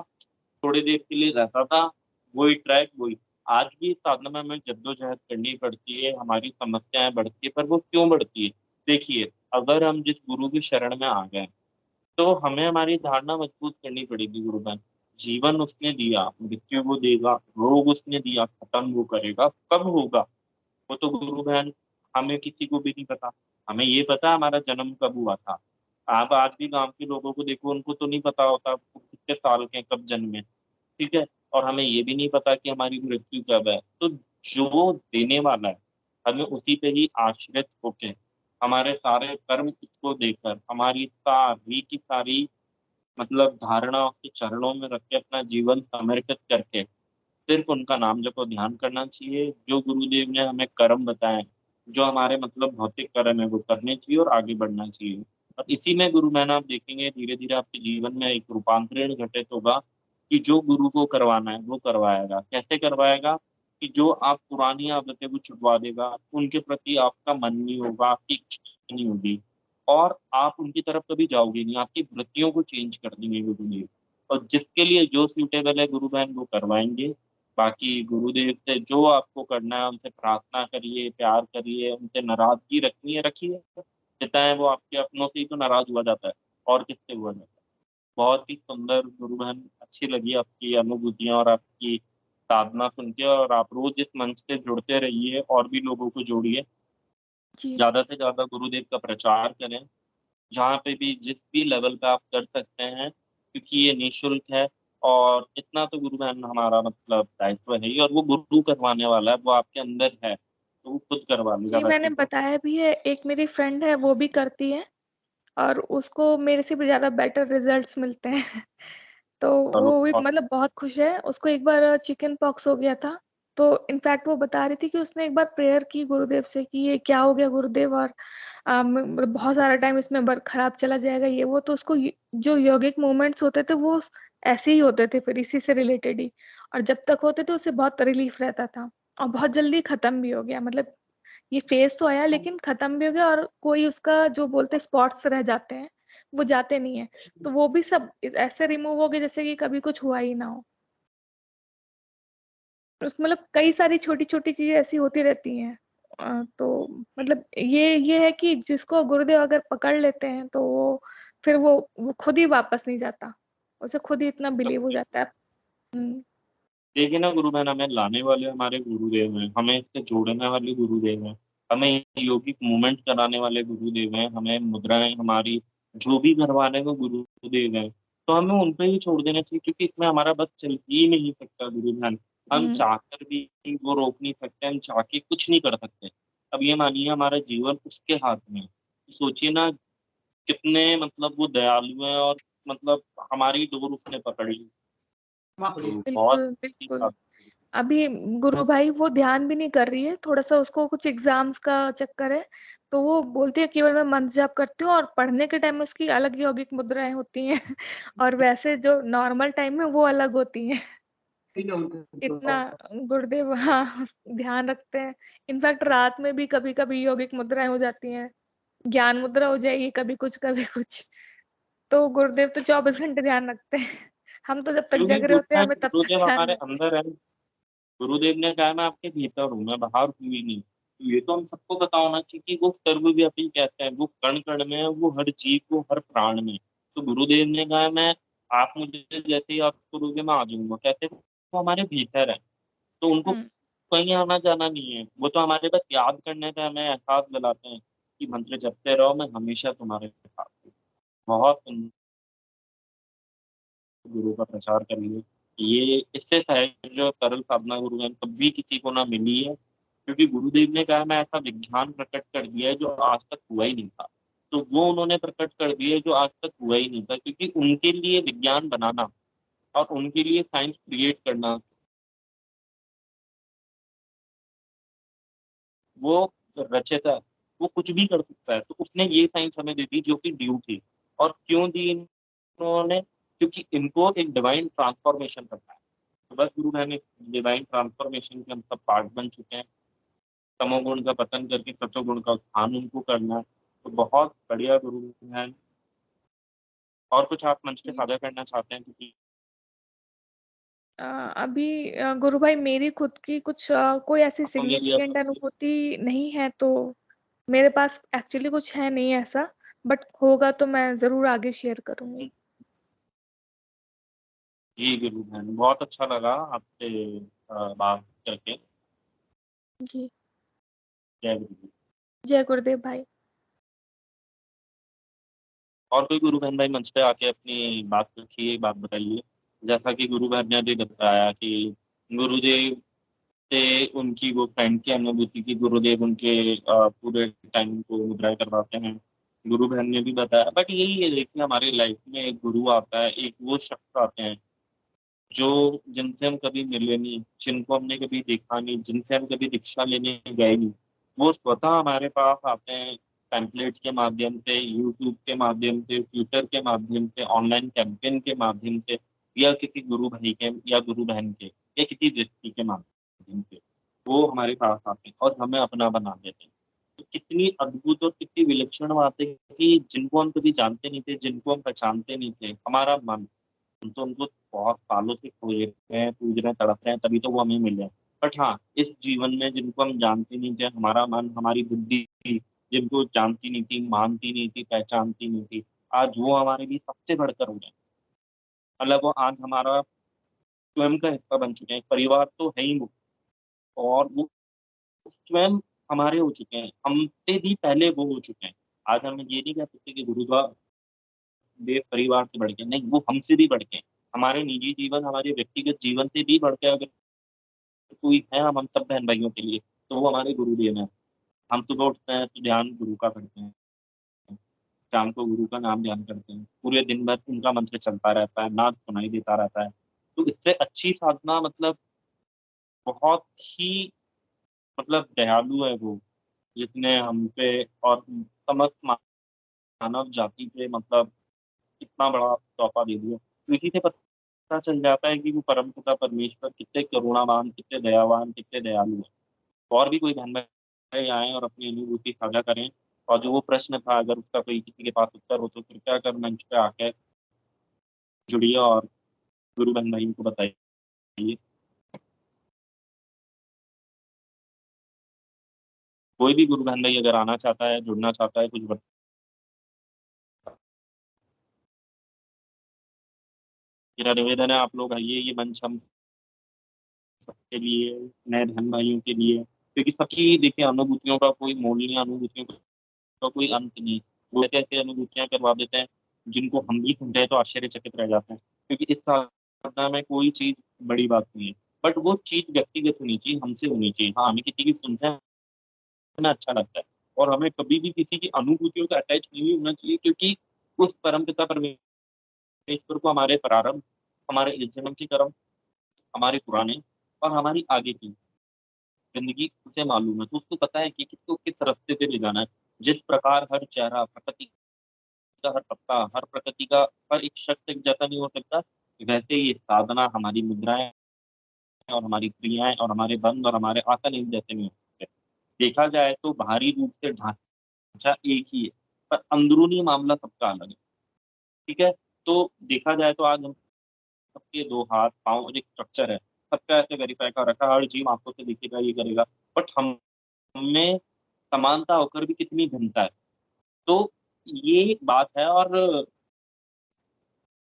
थोड़ी देर के लिए रहता था, वही ट्रैक वही। आज भी साधना में हमें जद्दोजहद करनी पड़ती है, हमारी समस्याएँ बढ़ती है, पर वो क्यों बढ़ती है? देखिए, अगर हम जिस गुरु की शरण में आ गए, तो हमें हमारी धारणा मजबूत करनी पड़ेगी गुरु बहन। जीवन उसने दिया, मृत्यु वो देगा, रोग उसने दिया, खत्म वो करेगा, कब होगा? वो तो गुरु बहन हमें किसी को भी नहीं पता। हमें ये पता है हमारा जन्म कब हुआ था। आप आज भी गाँव के लोगों को देखो, उनको तो नहीं पता होता वो कितने साल के हैं, कब जन्मे। ठीक है? और हमें ये भी नहीं पता कि हमारी मृत्यु कब है। तो जो देने वाला है, हमें उसी पे ही आश्रित होके, हमारे सारे कर्म उसको देकर, हमारी सारी की सारी मतलब धारणा उसके चरणों में रख के अपना जीवन समर्पित करके, सिर्फ़ उनका नाम जपो, ध्यान करना चाहिए। जो गुरुदेव ने हमें कर्म बताएँ, जो हमारे मतलब भौतिक कर्म है, वो करने चाहिए और आगे बढ़ना चाहिए। और इसी में गुरु मैन आप देखेंगे धीरे-धीरे आपके जीवन में एक रूपांतरण घटित होगा कि जो गुरु को करवाना है, वो करवाएगा। कैसे करवाएगा? कि जो आप पुरानी आदतें वो छुड़वा देगा, उनके प्रति आपका मन नहीं होगा, आपकी इच्छा नहीं होगी और आप उनकी तरफ कभी जाओगे नहीं, आपकी वृत्तियों को चेंज कर देंगे गुरुदेव। और जिसके लिए जो सूटेबल है गुरु बहन वो करवाएँगे। बाकी गुरुदेव से जो आपको करना है उनसे प्रार्थना करिए, प्यार करिए, उनसे नाराज़गी रखनी है रखिए, पिता है वो आपके अपनों से ही तो नाराज़ हुआ जाता है, और किससे हुआ जाता है। बहुत ही सुंदर गुरु बहन, अच्छी लगी आपकी अनुभूतियाँ और आपकी साधना सुन के और आप रोज़ इस मंच से जुड़ते रहिए और भी लोगों को जोड़िए। जी, ज़्यादा से ज़्यादा गुरुदेव का प्रचार करें, जहाँ पे भी जिस भी लेवल पे आप कर सकते हैं, क्योंकि ये निःशुल्क है और इतना तो गुरु बहन हमारा मतलब दायित्व है ही और वो गुरु करवाने वाला है, वो आपके अंदर है, तो वो खुद करवा लेगा जी, मैंने वैसे तो। बताया भी है, एक मेरी फ्रेंड है वो भी करती है और उसको मेरे से भी ज़्यादा बेटर रिज़ल्ट्स मिलते हैं। तो चलो वो भी बहुत मतलब बहुत खुश है, उसको एक बार चिकन पॉक्स हो गया था, तो इनफैक्ट वो बता रही थी कि उसने एक बार प्रेयर की गुरुदेव से कि ये क्या हो गया गुरुदेव और मतलब बहुत सारा टाइम इसमें बर खराब चला जाएगा ये वो, तो उसको य जो योगिक मूवमेंट्स होते थे वो ऐसे ही होते थे फिर इसी से रिलेटेड ही और जब तक होते थे उससे बहुत रिलीफ़ रहता था और बहुत जल्दी खत्म भी हो गया मतलब ये फ़ेज़ तो आया लेकिन खत्म भी हो गया और कोई उसका जो बोलते हैं स्पॉट्स रह जाते हैं, वो जाते नहीं हैं। तो वो भी सब ऐसे रिमूव हो गए जैसे कि कभी कुछ हुआ ही ना हो। उस मतलब कई सारी छोटी-छोटी चीज़ें ऐसी होती रहती हैं। तो मतलब ये है कि जिसको गुरुदेव अगर पकड़ लेते हैं तो वो फिर वो खुद ही वापस नहीं जाता। उसे खुद ही इतना बिलीव हो जाता है। हुँ, देखिए ना गुरु बहन हमें लाने वाले हमारे गुरुदेव हैं, हमें इससे जोड़ने वाले गुरुदेव हैं, हमें यौगिक मूवमेंट कराने वाले गुरुदेव हैं, हमें मुद्राएँ हमारी जो भी करवाने वो गुरुदेव हैं। तो हमें उन पे ही छोड़ देना चाहिए क्योंकि इसमें हमारा बस चल ही नहीं सकता गुरु बहन। हम हुँ, चाहकर भी वो रोक नहीं सकते, हम चाह के कुछ नहीं कर सकते। अब ये मानिए हमारा जीवन उसके हाथ में है। सोचिए ना कितने मतलब वो दयालु हैं और मतलब हमारी डोर उसने पकड़ ली। तो बहुत बिल्कुल, ही बिल्कुल। ज़्यादा अभी गुरु भाई वो ध्यान भी नहीं कर रही है, थोड़ा-सा उसको कुछ एग्ज़ाम्स का चक्कर है, तो वो बोलती है केवल मैं मंत्र जाप करती हूँ और पढ़ने के टाइम में उसकी अलग यौगिक मुद्राएँ होती हैं और वैसे जो नॉर्मल टाइम में वो अलग होती हैं। इतना गुरुदेव हाँ, ध्यान रखते हैं। इनफैक्ट रात में भी कभी-कभी यौगिक मुद्राएँ हो जाती हैं, ज्ञान मुद्रा हो जाएगी, कभी कुछ, कभी कुछ। तो गुरुदेव तो 24 घंटे ध्यान रखते हैं। हम तो जब तक क्योंकि जग रहे होते हैं, हमें तब तक गुरुदेव ध्यान हमारे नहीं अंदर है। गुरुदेव ने कहा मैं आपके भीतर हूँ, मैं बाहर हूँ ही नहीं। तो ये तो हम सबको पता होना चाहिए कि वो सर्वव्यापी कहते हैं, वो कण-कण में है, वो हर जीव को, हर प्राण में। तो गुरुदेव ने कहा मैं आप मुझे जैसे ही आप करोगे मैं आ जाऊँगा। कहते हैं वो हमारे भीतर है, तो उनको हुँ, कहीं आना-जाना नहीं है। वो तो हमारे बस याद करने पे हमें एहसास दिलाते हैं कि मंत्र जपते रहो, मैं हमेशा तुम्हारे साथ हूँ। बहुत सुंदर गुरु का प्रचार करिए। ये इससे सहज जो सरल साधना गुरु है कभी किसी को ना मिली है, क्योंकि गुरुदेव ने कहा मैं ऐसा विज्ञान प्रकट कर दिया है जो आज तक हुआ ही नहीं था। तो वो उन्होंने प्रकट कर दिया है जो आज तक हुआ ही नहीं था क्योंकि उनके लिए विज्ञान बनाना और उनके लिए साइंस क्रिएट करना, वो रचयिता है, वो कुछ भी कर सकता है। तो उसने ये साइंस हमें दे दी जो कि ड्यू थी और क्यों दी इन्होंने? क्योंकि इनको एक डिवाइन ट्रांसफॉर्मेशन करना है। तो बस गुरु मैंने डिवाइन ट्रांसफॉर्मेशन के हम सब पार्ट बन चुके हैं। तमोगुण का पतन करके सतोगुण का उत्थान उनको करना है। तो बहुत बढ़िया गुरु हैं। और कुछ आप मंच पे जी। साझा करना चाहते हैं क्योंकि अ, अभी गुरु भाई मेरी खुद की कुछ कोई ऐसी होंगे भी सिग्निफिकेंट अनुभूति नहीं है, तो मेरे पास एक्चुअली कुछ है नहीं ऐसा, बट होगा तो मैं ज़रूर आगे शेयर करूँगी। जी गुरु बहन बहुत अच्छा लगा आपसे बात करके। जी, जय गुरु। जय गुरुदेव भाई। और कोई गुरु बहन भाई मंच पे आके अपनी बात रखिए, बात बताइए। जैसा कि गुरु बहन ने अभी बताया कि गुरुदेव से उनकी वो फ्रेंड की अनुभूति की गुरुदेव उनके पूरे टाइम को मुद्राएँ करवाते हैं। गुरु बहन ने भी बताया बट यही है देखिए हमारी लाइफ में एक गुरु आता है, एक वो शख्स आते हैं जो जिनसे हम कभी मिले नहीं, जिनको हमने कभी देखा नहीं, जिनसे हम कभी दीक्षा लेने गए नहीं। वो स्वतः हमारे पास आते हैं टेम्पलेट्स के माध्यम से, यूट्यूब के माध्यम से, ट्विटर के माध्यम से, ऑनलाइन कैंपेन के माध्यम से या किसी गुरु भाई के या गुरु बहन के या किसी व्यक्ति के माध्यम से। जिनसे, वो हमारे पास आते हैं और हमें अपना बना देते हैं। तो कितनी अद्भुत और कितनी विलक्षण बात है कि जिनको हम कभी जानते नहीं थे, जिनको हम पहचानते नहीं थे, हमारा मन, हम तो उनको बहुत सालों से खोज रहे हैं, पूज रहे हैं, तड़प रहे हैं, तभी तो वो हमें मिले। बट हाँ, इस जीवन में जिनको हम जानते नहीं थे, हमारा मन, हमारी बुद्धि जिनको जानती नहीं थी, मानती नहीं थी, पहचानती नहीं थी, आज वो हमारे लिए सबसे बढ़कर हो गए। मतलब वो आज हमारा स्वयं का हिस्सा बन चुके हैं, एक परिवार तो है ही वो, और वो स्वयं हमारे हो चुके हैं, हमसे भी पहले वो हो चुके हैं। आज हम ये नहीं कह सकते कि गुरुद्वार परिवार से बढ़ के, नहीं, वो हमसे भी बढ़ के हैं। हमारे निजी जीवन, हमारे व्यक्तिगत जीवन से भी बढ़ के अगर कोई है हम सब बहन-भाइयों के लिए, तो वो हमारे गुरुदेव हैं। हम सुबह उठते हैं तो ध्यान गुरु का करते हैं, शाम को गुरु का नाम ध्यान करते हैं, पूरे दिन भर उनका मंत्र चलता रहता है, नाद सुनाई देता रहता है। तो इससे अच्छी साधना मतलब बहुत ही मतलब दयालु है वो, जिसने हम पे और समस्त मानव जाति पे मतलब इतना बड़ा तोहफ़ा दे दिया। तो इसी से पता चल जाता है कि वो परमपिता परमेश्वर कितने करुणावान, कितने दयावान, कितने दयालु हैं। और भी कोई बहन-भाई आएँ और अपनी अनुभूति साझा करें, और जो वो प्रश्न था अगर उसका कोई किसी के पास उत्तर हो तो कृपया कर मंच पे आके जुड़िए और गुरु बहन-भाइयों को बताइए। कोई भी गुरु बहन-भाई अगर आना चाहता है, जुड़ना चाहता है, कुछ मेरा निवेदन है आप लोग आइए, ये मंच हम सबके लिए, नए बहन-भाइयों के लिए, क्योंकि सबकी देखिए अनुभूतियों का कोई मोल नहीं है, अनुभूतियों का कोई अंत नहीं। वो ऐसी-ऐसी अनुभूतियाँ करवा देते हैं, जिनको हम भी सुनते हैं तो आश्चर्यचकित रह जाते हैं। क्योंकि इस साधना में कोई चीज़ बड़ी बात नहीं है, बट वो चीज़ व्यक्तिगत होनी चाहिए, हमसे होनी चाहिए। हाँ, हमें किसी की सुनते हैं, हमें अच्छा लगता है, और हमें कभी भी किसी की अनुभूतियों से अटैच नहीं होना चाहिए, क्योंकि उस परमपिता परमेश्वर को हमारे प्रारब्ध, हमारे इस जन्म के कर्म, हमारे पुराने और हमारी आगे की ज़िंदगी उसे मालूम है, तो उसको पता है कि किसको किस रास्ते पे ले जाना है। जिस प्रकार हर चेहरा, प्रकृति का हर पत्ता, हर प्रकृति का हर एक शख्स एक जैसा नहीं हो सकता, वैसे ही साधना, हमारी मुद्राएँ और हमारी क्रियाएँ और हमारे बंध और हमारे आसन एक जैसे नहीं हो सकते। देखा जाए तो बाहरी रूप से ढाँचा एक ही है, पर अंदरूनी मामला सबका अलग है, ठीक है? तो देखा जाए तो आज हम सबके 2 हाथ, पाँव और एक स्ट्रक्चर है, सबका ऐसे वेरीफ़ाई कर रखा है, हर जीव आँखों से दिखेगा, ये करेगा, बट हम में समानता होकर भी कितनी भिन्नता है। तो ये एक बात है, और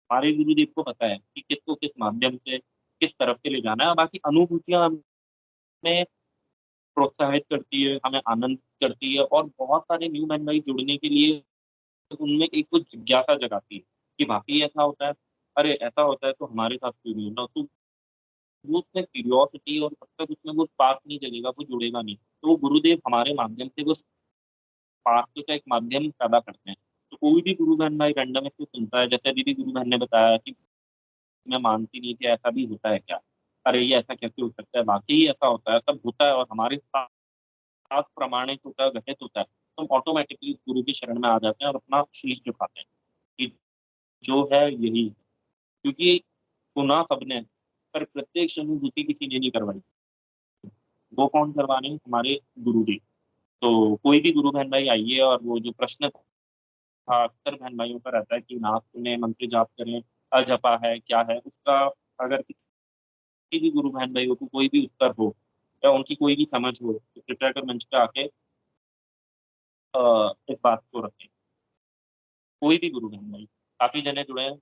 हमारे गुरुदेव को पता है कि किसको किस माध्यम से, किस तरफ से ले जाना है, और बाकी अनुभूतियाँ हमें प्रोत्साहित करती है, हमें आनंद करती है, और बहुत सारे न्यू मेंबर्स जुड़ने के लिए उनमें एक कुछ जिज्ञासा जगाती है, कि वाक़ई ऐसा होता है? अरे! ऐसा होता है तो हमारे साथ क्यों नहीं होता? तो वो उसमें क्यूरियोसिटी, और तब तक उसमें वो स्पार्क नहीं जगेगा, वो जुड़ेगा नहीं। तो वो गुरुदेव हमारे माध्यम से वो स्पार्क का एक माध्यम पैदा करते हैं। तो कोई भी गुरु बहन भाई रैंडम इसको सुनता है, जैसे अभी भी गुरु बहन ने बताया कि मैं मानती नहीं थी, ऐसा भी होता है क्या? अरे! ये ऐसा कैसे हो सकता है? वाक़ई ऐसा होता है, सब होता है, और हमारे साथ प्रमाणित होता है, घटित होता है। तो हम ऑटोमैटिकली गुरु की शरण में आ जाते हैं और अपना शीश झुकाते हैं, कि जो है यही। क्योंकि सुना सबने, पर प्रत्यक्ष अनुभूति किसी ने नहीं करवाई। वो कौन करवा रहे हैं? हमारे गुरुदेव। तो कोई भी गुरु बहन भाई आइए, और वो जो प्रश्न था अक्सर बहन भाइयों का रहता है कि नाम सुने, मंत्र जाप करें, अजपा है, क्या है? उसका अगर किसी भी गुरु बहन भाइयों को कोई भी उत्तर हो, या उनकी कोई भी समझ हो, तो कृपया कर मंच पे आके इस बात को रखें। कोई भी गुरु बहन भाई, काफ़ी जने जुड़े हैं।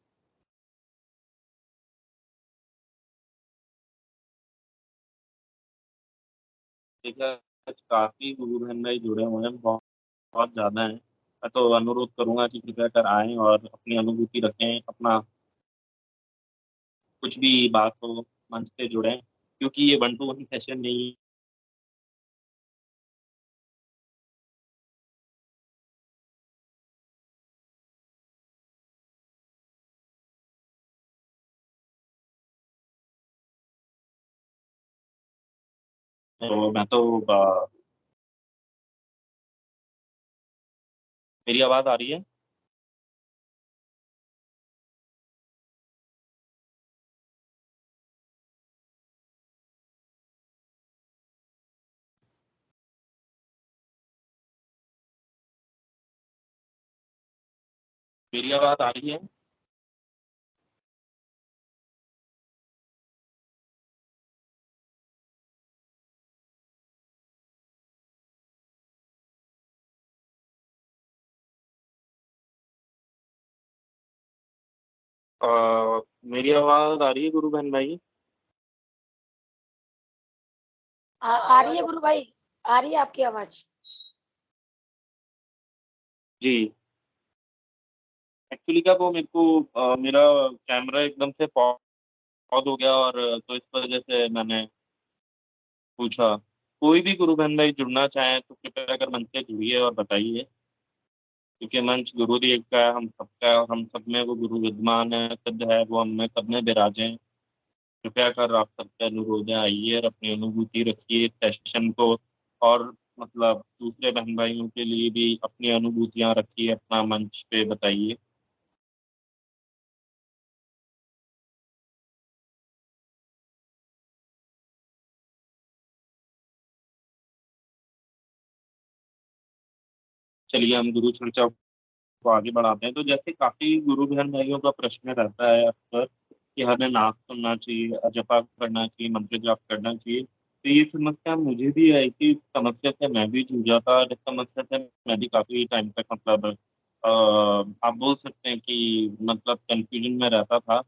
देखिए, आज काफ़ी गुरु बहन भाई जुड़े हुए हैं, बहुत ज़्यादा हैं। मैं तो अनुरोध करूँगा कि कृपया कर आएँ और अपनी अनुभूति रखें, अपना कुछ भी बात हो, मंच पे जुड़ें, क्योंकि ये वन टू वन सेशन नहीं है। तो मैं तो मेरी आवाज़ आ रही है? मेरी आवाज़ आ रही है? अ, मेरी आवाज़ आ रही है गुरु बहन भाई? आ रही है गुरु भाई, आ रही है आपकी आवाज। जी। एक्चुअली क्या वो मेरे को मेरा कैमरा एकदम से पॉज़ हो गया, और तो इस वजह से मैंने पूछा। कोई भी गुरु बहन भाई जुड़ना चाहें तो कृपया कर मंच से जुड़िए और बताइए, क्योंकि मंच गुरुदेव का है, हम सबका है, और हम सब में वो गुरु विद्यमान है, सिद्ध है, वो हम में सब में विराजे हैं। कृपया कर आप सबसे अनुरोध है, आइए और अपनी अनुभूति रखिए इस सेशन को, और मतलब दूसरे बहन भाइयों के लिए भी अपनी अनुभूतियाँ रखिए, अपना मंच पे बताइए। चलिए हम गुरु चर्चा को आगे बढ़ाते हैं। तो जैसे काफ़ी गुरु बहन भाइयों का प्रश्न रहता है अक्सर कि हमें नाम सुनना चाहिए, जप करना चाहिए, मंत्र जाप करना चाहिए। तो ये समस्या मुझे भी आई थी, इस समस्या से मैं भी जूझा था, और इस समस्या से मैं भी काफ़ी टाइम तक मतलब आप बोल सकते हैं कि मतलब कन्फ्यूजन में रहता था।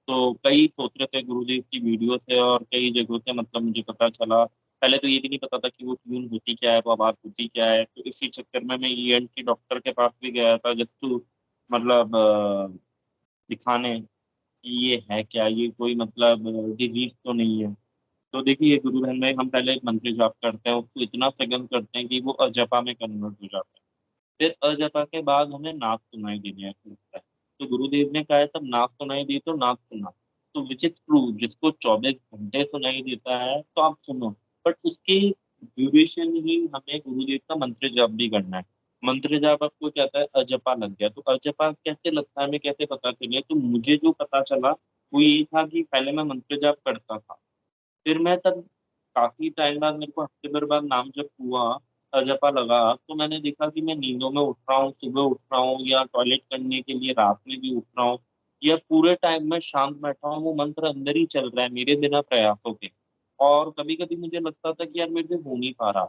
तो कई स्रोत थे गुरुदेव की वीडियो से, और कई जगहों से मतलब मुझे पता चला। पहले तो ये भी नहीं पता था कि वो ट्यून होती क्या है, वो आवाज़ होती क्या है। तो इसी चक्कर में मैं ईएनटी डॉक्टर के पास भी गया था, जस्ट टू मतलब दिखाने कि ये है क्या, ये कोई मतलब डिजीज़ तो नहीं है। तो देखिए गुरु बहन भाई, हम पहले एक मंत्र जाप करते हैं, उसको इतना सघन करते हैं कि वो अजपा में कन्वर्ट हो जाता है। फिर अजपा के बाद हमें नाद सुनाई देने लगता है। तो गुरुदेव ने कहा है तब नाद सुनाई दी तो नाद सुना। तो विच इज़ ट्रू, जिसको 24 घंटे सुनाई देता है तो आप सुनो। बट उसकी ड्यूरेशन ही हमें गुरुदेव का मंत्र जाप भी करना है। मंत्र जाप आपको कहता है अजपा लग गया, तो अजपा कैसे लगता है, हमें कैसे पता चले? तो मुझे जो पता चला वो ये था कि पहले मैं मंत्र जाप करता था। फिर मैं तब काफ़ी टाइम बाद, मेरे को हफ्ते भर बाद नाम जब हुआ, जपा लगा, तो मैंने देखा कि मैं नींदों में उठ रहा हूँ, सुबह उठ रहा हूँ, या टॉयलेट करने के लिए रात में भी उठ रहा हूँ, या पूरे टाइम मैं शांत बैठा हूँ, वो मंत्र अंदर ही चल रहा है मेरे बिना प्रयासों के। और कभी-कभी मुझे लगता था कि यार मेरे से हो नहीं पा रहा।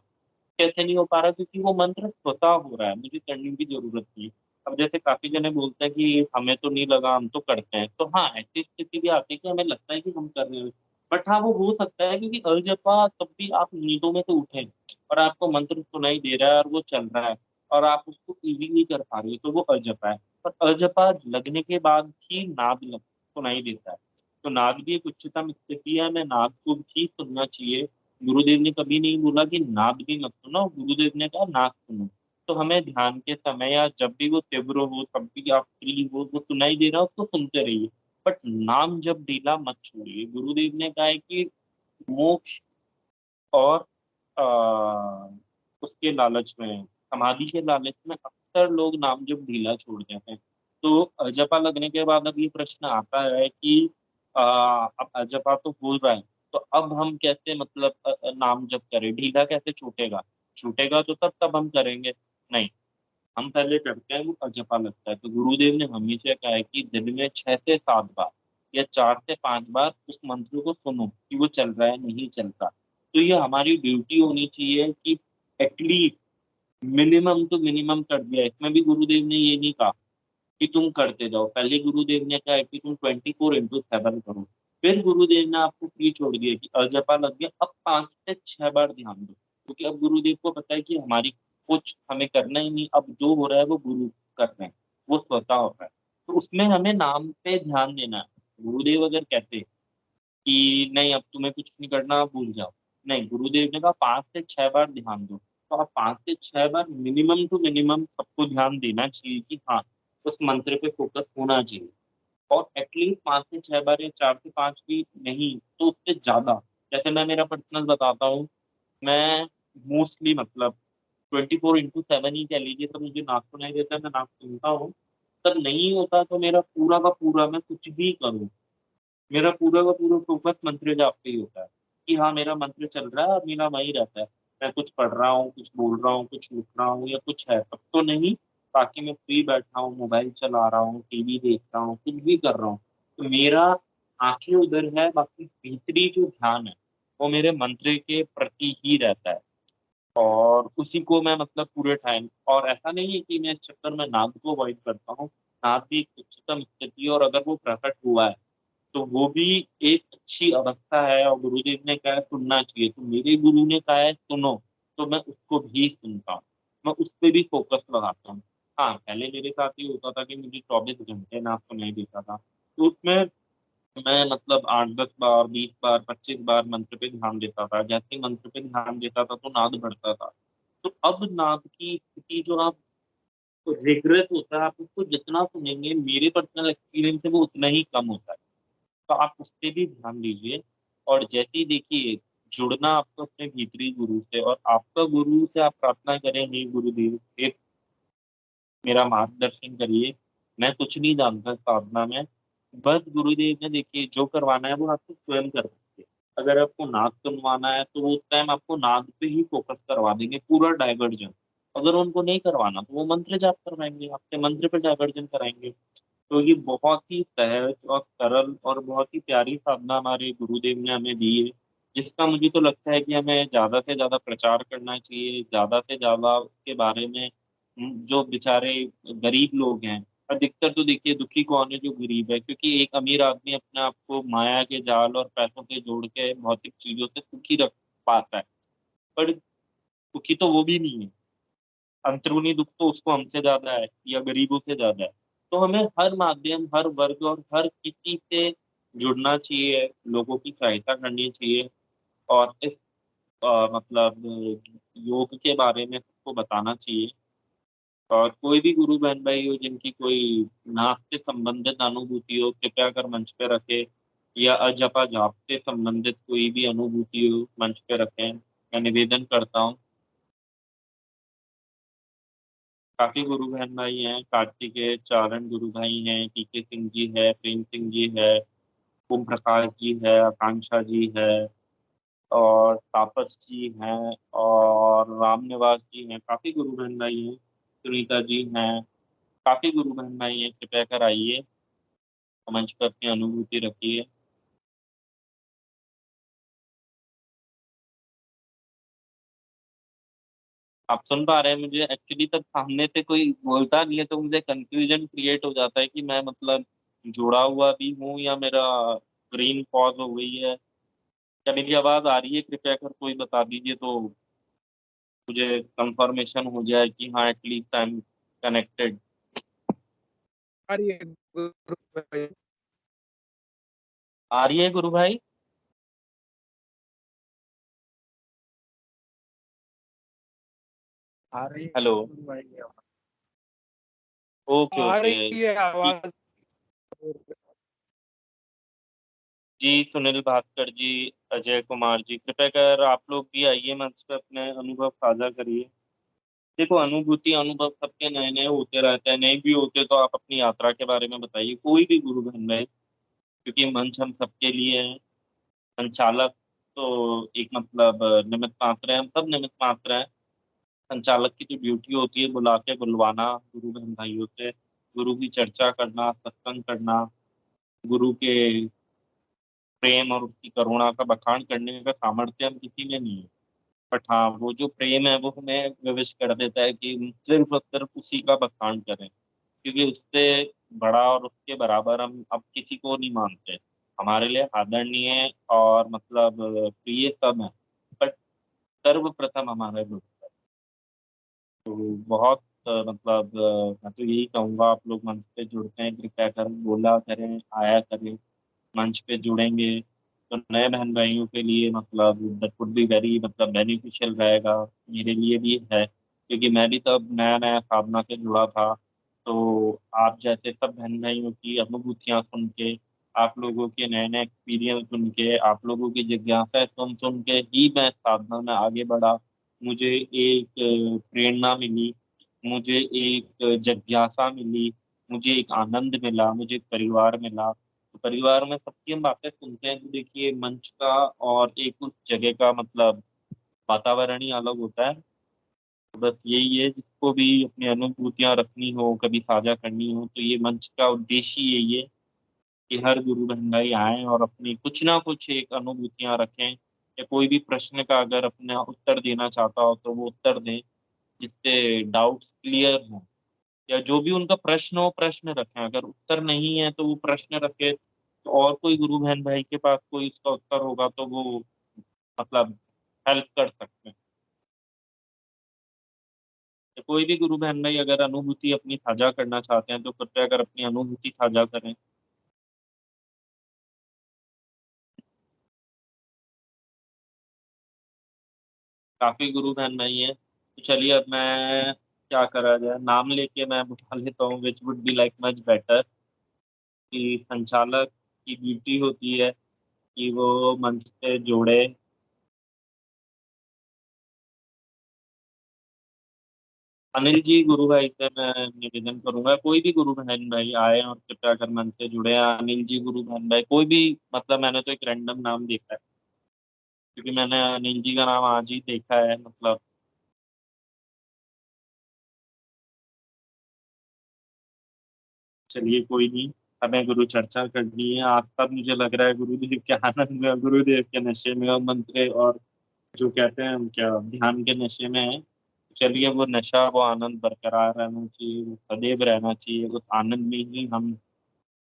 कैसे नहीं हो पा रहा? क्योंकि वो मंत्र स्वतः हो रहा है, मुझे करने की ज़रूरत नहीं। अब जैसे काफ़ी जने बोलते हैं कि हमें तो नहीं लगा, हम तो करते हैं। तो हाँ, ऐसी स्थिति भी आती है कि हमें लगता है कि हम कर रहे हैं। बट हाँ, वो हो सकता है क्योंकि अलजपा तब भी आप नींदों में तो उठे और आपको मंत्र सुनाई दे रहा है और वो चल रहा है, और आप उसको ईज़िली कर पा रहे हो, तो वो अलजपा है। पर अलजपा लगने के बाद ही नाद लग सुनाई देता है। तो नाद भी एक उच्चतम स्थिति है, हमें नाद को भी सुनना चाहिए। गुरुदेव ने कभी नहीं बोला कि नाद भी मत सुनो, गुरुदेव ने कहा नाद सुनो। तो हमें ध्यान के समय या जब भी वो तीव्र हो, तब भी आप फ्री हो, वो सुनाई दे रहा हो उसको सुनते रहिए। बट नाम जब ढीला मत छोड़िए। गुरुदेव ने कहा है कि मोक्ष और अ, उसके लालच में, समाधि के लालच में अक्सर लोग नाम जप ढीला छोड़ देते हैं। तो अजपा लगने के बाद अब ये प्रश्न आता है कि अब अजपा तो हो रहा है, तो अब हम कैसे मतलब नाम जप करें? ढीला कैसे छूटेगा? छूटेगा तो तब हम करेंगे। नहीं, हम पहले करते हैं, वो अजपा लगता है। तो गुरुदेव ने हमेशा कहा है कि दिन में 6 से 7 बार या 4 से 5 बार उस मंत्र को सुनो कि वो चल रहा है, नहीं चल रहा। तो ये हमारी ड्यूटी होनी चाहिए कि एटलीस्ट मिनिमम टू मिनिमम कर दिया। इसमें भी गुरुदेव ने ये नहीं कहा कि तुम करते जाओ। पहले गुरुदेव ने कहा है कि तुम 24/7 करो। फिर गुरुदेव ने आपको फ्री छोड़ दिया कि अजपा लग गया, अब 5 से 6 बार ध्यान दो। क्योंकि अब गुरुदेव को पता है कि हमारी कुछ हमें करना ही नहीं, अब जो हो रहा है वो गुरु कर रहे हैं, वो स्वतः हो रहा है। तो उसमें हमें नाम पे ध्यान देना है। गुरुदेव अगर कहते कि नहीं अब तुम्हें कुछ नहीं करना, आप भूल जाओ। नहीं, गुरुदेव ने कहा 5 से 6 बार ध्यान दो। तो आप 5 से 6 बार मिनिमम टू मिनिमम सबको ध्यान देना चाहिए कि हाँ, उस मंत्र पे फ़ोकस होना चाहिए। और एटलीस्ट 5 से 6 बार या 4 से 5 भी नहीं, तो उससे ज़्यादा। जैसे मैं मेरा पर्सनल बताता हूँ, मैं मोस्टली मतलब 24/7 ही कह लीजिए, तब मुझे नाक सुनाई देता है, मैं नाक सुनता हूँ। तब नहीं होता तो मेरा पूरा का पूरा, मैं कुछ भी करूँ, मेरा पूरा का पूरा फ़ोकस मंत्र जाप पे ही होता है, कि हाँ, मेरा मंत्र चल रहा है और मेरा वहीं रहता है। मैं कुछ पढ़ रहा हूँ, कुछ बोल रहा हूँ, कुछ लिख रहा हूँ या कुछ है, तब तो नहीं। बाकी मैं फ्री बैठा हूँ, मोबाइल चला रहा हूँ, टीवी देख रहा हूँ, कुछ भी कर रहा हूँ, तो मेरा आँखें उधर है, बाकी भीतरी जो ध्यान है, वो मेरे मंत्र के प्रति ही रहता है। और उसी को मैं मतलब पूरे टाइम, और ऐसा नहीं है कि मैं इस चक्कर में नाद को अवॉइड करता हूँ। नाद भी एक उच्चतम स्थिति है, और अगर वो प्रकट हुआ है, तो वो भी एक अच्छी अवस्था है, और गुरुदेव ने कहा है सुनना चाहिए, तो मेरे गुरु ने कहा है सुनो, तो मैं उसको भी सुनता हूँ। मैं उस पे भी फ़ोकस लगाता हूँ। हाँ, पहले मेरे साथ ये होता था कि मुझे 24 घंटे नाद सुनाई देता था, तो उसमें मैं मतलब 8-10 बार, 20 बार, 25 बार मंत्र पे ध्यान देता था। जैसे ही मंत्र पे ध्यान देता था, तो नाद बढ़ता था। तो अब नाद की स्थिति जो आप रिग्रेस होता है, आप उसको जितना सुनेंगे, मेरे पर्सनल एक्सपीरियंस से वो उतना ही कम होता है। तो आप उस पे भी ध्यान दीजिए, और जैसे ही देखिए जुड़ना आपको अपने भीतरी गुरु से, और आपका गुरु से आप प्रार्थना करें, हे गुरुदेव, हे मेरा मार्गदर्शन करिए। मैं कुछ नहीं जानता साधना में, बस गुरुदेव ने देखिए जो करवाना है वो आपको स्वयं कर सकते हैं। अगर आपको नाद सुनवाना है, तो वो उस टाइम आपको नाद पे ही फ़ोकस करवा देंगे, पूरा डायवर्जन। अगर उनको नहीं करवाना, तो वो मंत्र जाप करवाएँगे, आपके मंत्र पे डायवर्जन कराएँगे। तो ये बहुत ही सहज और सरल और बहुत ही प्यारी साधना हमारे गुरुदेव ने हमें दी है, जिसका मुझे तो लगता है कि हमें ज़्यादा से ज़्यादा प्रचार करना चाहिए, ज़्यादा से ज़्यादा उसके बारे में जो बेचारे गरीब लोग हैं, अधिकतर तो देखिए दुखी कौन है, जो गरीब है, क्योंकि एक अमीर आदमी अपने आप को माया के जाल और पैसों के जोड़ के भौतिक चीज़ों से सुखी रख पाता है, पर सुखी तो वो भी नहीं है। अंदरूनी दुःख तो उसको हमसे ज़्यादा है, या गरीबों से ज़्यादा है। तो हमें हर माध्यम, हर वर्ग और हर किसी से जुड़ना चाहिए, लोगों की सहायता करनी चाहिए, और इस मतलब योग के बारे में सबको बताना चाहिए। और कोई भी गुरु बहन-भाई हो जिनकी कोई नाक से संबंधित अनुभूति हो, कृपया कर मंच पे रखें, या अजपा जाप से संबंधित कोई भी अनुभूति हो, मंच पे रखें। मैं निवेदन करता हूँ। काफ़ी गुरु बहन भाई हैं, कार्तिकेय चारण गुरु भाई हैं, टीके सिंह जी है, प्रेम सिंह जी है, ओम प्रकाश जी है, आकांक्षा जी है, और तापस जी हैं, और राम निवास जी हैं, काफ़ी गुरु बहन भाई हैं, सुनीता जी हैं, काफ़ी गुरु बहन भाई हैं, कृपया कर आइए, मंच पर अपनी अनुभूति रखिए। आप सुन पा रहे हैं मुझे? एक्चुअली तब सामने से कोई बोलता नहीं है, तो मुझे कन्फ्यूजन क्रिएट हो जाता है कि मैं मतलब जुड़ा हुआ भी हूँ, या मेरा स्क्रीन पॉज़ हो गई है। क्या मेरी आवाज़ आ रही है? कृपया कर कोई बता दीजिए, तो मुझे कन्फर्मेशन हो जाए कि हाँ, एटलीस्ट आई एम कनेक्टेड। आ रही है गुरु भाई। आ रही है गुरु भाई? आ रही है हेलो। गुरु भाई की आवाज। ओके, आ ओके। रही है जी, आवाज। जी, सुनील भास्कर जी, अजय कुमार जी, कृपया कर आप लोग भी आइए मंच पे, अपने अनुभव साझा करिए। देखो, अनुभूति अनुभव सबके नए-नए होते रहते हैं, नहीं भी होते तो आप अपनी यात्रा के बारे में बताइए, कोई भी गुरु बन रहे, क्योंकि मंच हम सबके लिए है। संचालक तो एक मतलब निमित्त मात्र है, हम सब निमित्त मात्र हैं। संचालक की जो ड्यूटी होती है, बुला के बुलवाना गुरु बहन भाइयों से, गुरु की चर्चा करना, सत्संग करना, गुरु के प्रेम और उसकी करुणा का बखान करने का सामर्थ्य हम किसी में नहीं है। बट हाँ, वो जो प्रेम है, वो हमें विवश कर देता है कि हम सिर्फ़ और सिर्फ़ उसी का बखान करें। क्योंकि उससे बड़ा और उसके बराबर हम अब किसी को नहीं मानते। हमारे लिए आदरणीय और मतलब प्रिय सब हैं, बट सर्वप्रथम हमारा गुरु। तो बहुत मतलब मैं तो यही कहूँगा, आप लोग मंच पे जुड़ते हैं, कृपया कर बोला करें, आया करें, मंच पे जुड़ेंगे, तो नए बहन-भाइयों के लिए मतलब दैट वुड बी वेरी मतलब बेनिफिशियल रहेगा। मेरे लिए भी है, क्योंकि मैं भी तब नया-नया साधना से जुड़ा था। तो आप जैसे सब बहन-भाइयों की अनुभूतियाँ सुन के, आप लोगों के नए-नए एक्सपीरियंस सुन के, आप लोगों की जिज्ञासा सुन-सुन के ही मैं साधना में आगे बढ़ा। मुझे एक प्रेरणा मिली, मुझे एक जिज्ञासा मिली, मुझे एक आनंद मिला, मुझे एक परिवार मिला। तो परिवार में सबकी हम बातें सुनते हैं, तो देखिए मंच का और एक उस जगह का मतलब वातावरण ही अलग होता है। बस यही है, जिसको भी अपनी अनुभूतियां रखनी हो, कभी साझा करनी हो, तो ये मंच का उद्देश्य यही है कि हर गुरु बहन भाई आए और अपनी कुछ ना कुछ एक अनुभूतियां रखें, या कोई भी प्रश्न का अगर अपना उत्तर देना चाहता हो तो वो उत्तर दें, जिससे डाउट्स क्लियर हों, या जो भी उनका प्रश्न हो प्रश्न रखें, अगर उत्तर नहीं है तो वो प्रश्न रखे, तो और कोई गुरु बहन भाई के पास कोई उसका उत्तर होगा तो वो मतलब हेल्प कर सकते हैं। तो कोई भी गुरु बहन भाई अगर अनुभूति अपनी साझा करना चाहते हैं तो कृपया कर अपनी अनुभूति साझा करें। काफी गुरु बहन भाई हैं, तो चलिए अब मैं क्या करा जाए, नाम लेके मैं बुला लेता हूँ, which would be like much better, कि संचालक की ड्यूटी होती है कि वो मंच पे जोड़े। अनिल जी गुरु भाई से मैं निवेदन करूंगा, कोई भी गुरु बहन भाई आए और कृपया कर मंच से जुड़े। अनिल जी गुरु बहन भाई कोई भी, मतलब मैंने तो एक रैंडम नाम देखा है, क्योंकि मैंने अनिल जी का नाम आज ही देखा है, मतलब चलिए कोई नहीं, हमें गुरु चर्चा करनी है। आज तक मुझे लग रहा है गुरुदेव के आनंद में, गुरुदेव के नशे में, और मंत्र और जो कहते हैं हम क्या ध्यान के नशे में है। चलिए वो नशा, वो आनंद बरकरार रहना चाहिए, वो सदैव रहना चाहिए, उस आनंद में ही हम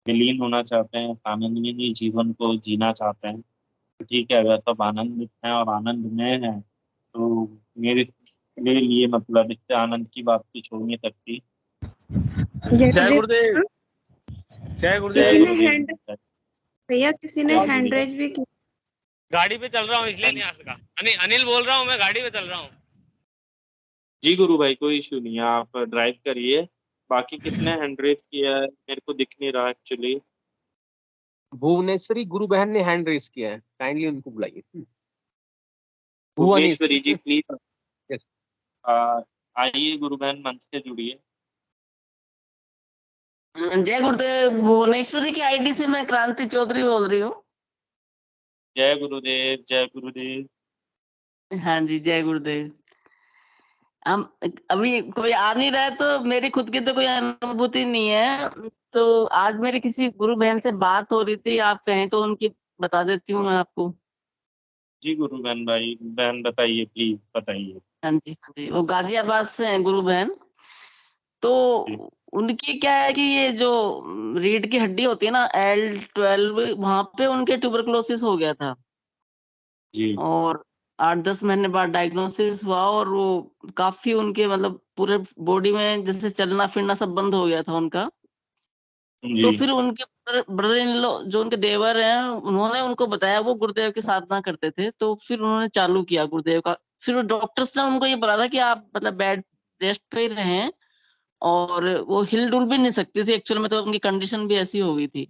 विलीन होना चाहते हैं, उस आनंद में ही जीवन को जीना चाहते हैं। तो ठीक है, अगर सब आनंद में है और आनंद में है तो मेरे लिए मतलब इससे आनंद की बात कुछ हो नहीं सकती। जय गुरुदेव। जय किसी ने गुरुदेव। हैंड भैया किसी ने जय हैंड गुरुदेव। रेज भी की। गाड़ी पे चल रहा हूँ इसलिए नहीं आ सका। अनिल बोल रहा हूँ, मैं गाड़ी पे चल रहा हूँ। जी गुरु भाई कोई इशू नहीं है, आप ड्राइव करिए। बाकी कितने हैंड रेस किया है मेरे को दिख नहीं रहा एक्चुअली। भुवनेश्वरी गुरु बहन ने हैंड रेस किया है, काइंडली उनको बुलाइए। भुवनेश्वरी जी प्लीज यस। आइए गुरु बहन मंच से जुड़िए। जय गुरुदेव। भुवनेश्वरी की आईडी से मैं क्रांति चौधरी बोल रही हूँ। जय गुरुदेव, जय गुरुदेव। हाँ जी, जय गुरुदेव। हम अभी कोई आ नहीं रहा है तो मेरी खुद की तो कोई अनुभूति नहीं है, तो आज मेरी किसी गुरु बहन से बात हो रही थी, आप कहें तो उनकी बता देती हूँ मैं आपको। जी गुरु बहन भाई, बहन बताइए, प्लीज बताइए। हाँ जी, हाँ जी, वो गाजियाबाद से हैं गुरु बहन। तो जी उनकी क्या है कि ये जो रीढ़ की हड्डी होती है ना, L12, वहां पे उनके ट्यूबरकुलोसिस हो गया था, जी और 8-10 महीने बाद डायग्नोसिस हुआ, और वो काफी उनके मतलब पूरे बॉडी में जैसे चलना फिरना सब बंद हो गया था उनका। तो जी फिर उनके ब्रदर इन लॉ जो उनके देवर हैं, उन्होंने उनको बताया, वो गुरुदेव की साधना करते थे, तो फिर उन्होंने चालू किया गुरुदेव का। फिर डॉक्टर्स ने उनको ये बोला था कि आप मतलब बेड रेस्ट पे ही रहें, और वो हिल डुल भी नहीं सकती थी एक्चुअल में, तो उनकी कंडीशन भी ऐसी हो गई थी।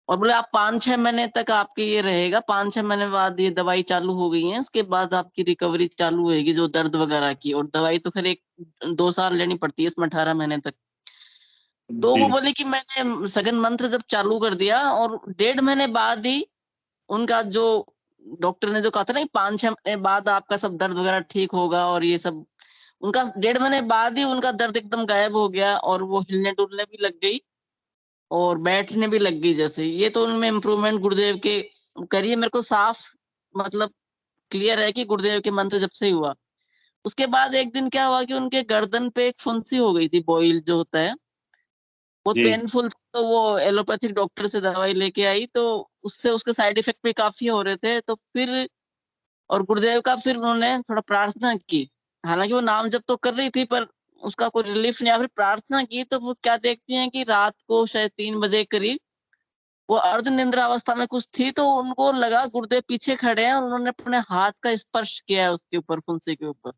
और बोले आप 5-6 महीने तक आपके ये रहेगा, 5-6 महीने बाद ये दवाई चालू हो गई है, उसके बाद आपकी रिकवरी चालू होगी जो दर्द वगैरह की, और दवाई तो खैर 1-2 साल लेनी पड़ती है इसमें, 18 महीने तक। तो वो जी बोले कि मैंने सघन मंत्र जब चालू कर दिया, और 1.5 महीने बाद ही उनका जो डॉक्टर ने जो कहा था ना 5-6 महीने बाद आपका सब दर्द वगैरह ठीक होगा, और ये सब उनका 1.5 महीने बाद ही उनका दर्द एकदम गायब हो गया, और वो हिलने डुलने भी लग गई और बैठने भी लग गई। जैसे ये तो उनमें इम्प्रूवमेंट गुरुदेव के करिए, मेरे को साफ मतलब क्लियर है कि गुरुदेव के मंत्र जब से ही हुआ। उसके बाद एक दिन क्या हुआ कि उनके गर्दन पे एक फुंसी हो गई थी, बॉइल जो होता है, बहुत जी पेनफुल, तो वो एलोपैथिक डॉक्टर से दवाई लेके आई, तो उससे उसके साइड इफेक्ट भी काफी हो रहे थे। तो फिर और गुरुदेव का फिर उन्होंने थोड़ा प्रार्थना की, हालांकि वो नाम जप तो कर रही थी पर उसका कोई रिलीफ नहीं आया। फिर प्रार्थना की तो वो क्या देखती हैं कि रात को शायद 3 बजे करीब वो अर्ध निंद्रा अवस्था में कुछ थी, तो उनको लगा गुरुदेव पीछे खड़े हैं, और उन्होंने अपने हाथ का स्पर्श किया है उसके ऊपर, फुंसी के ऊपर।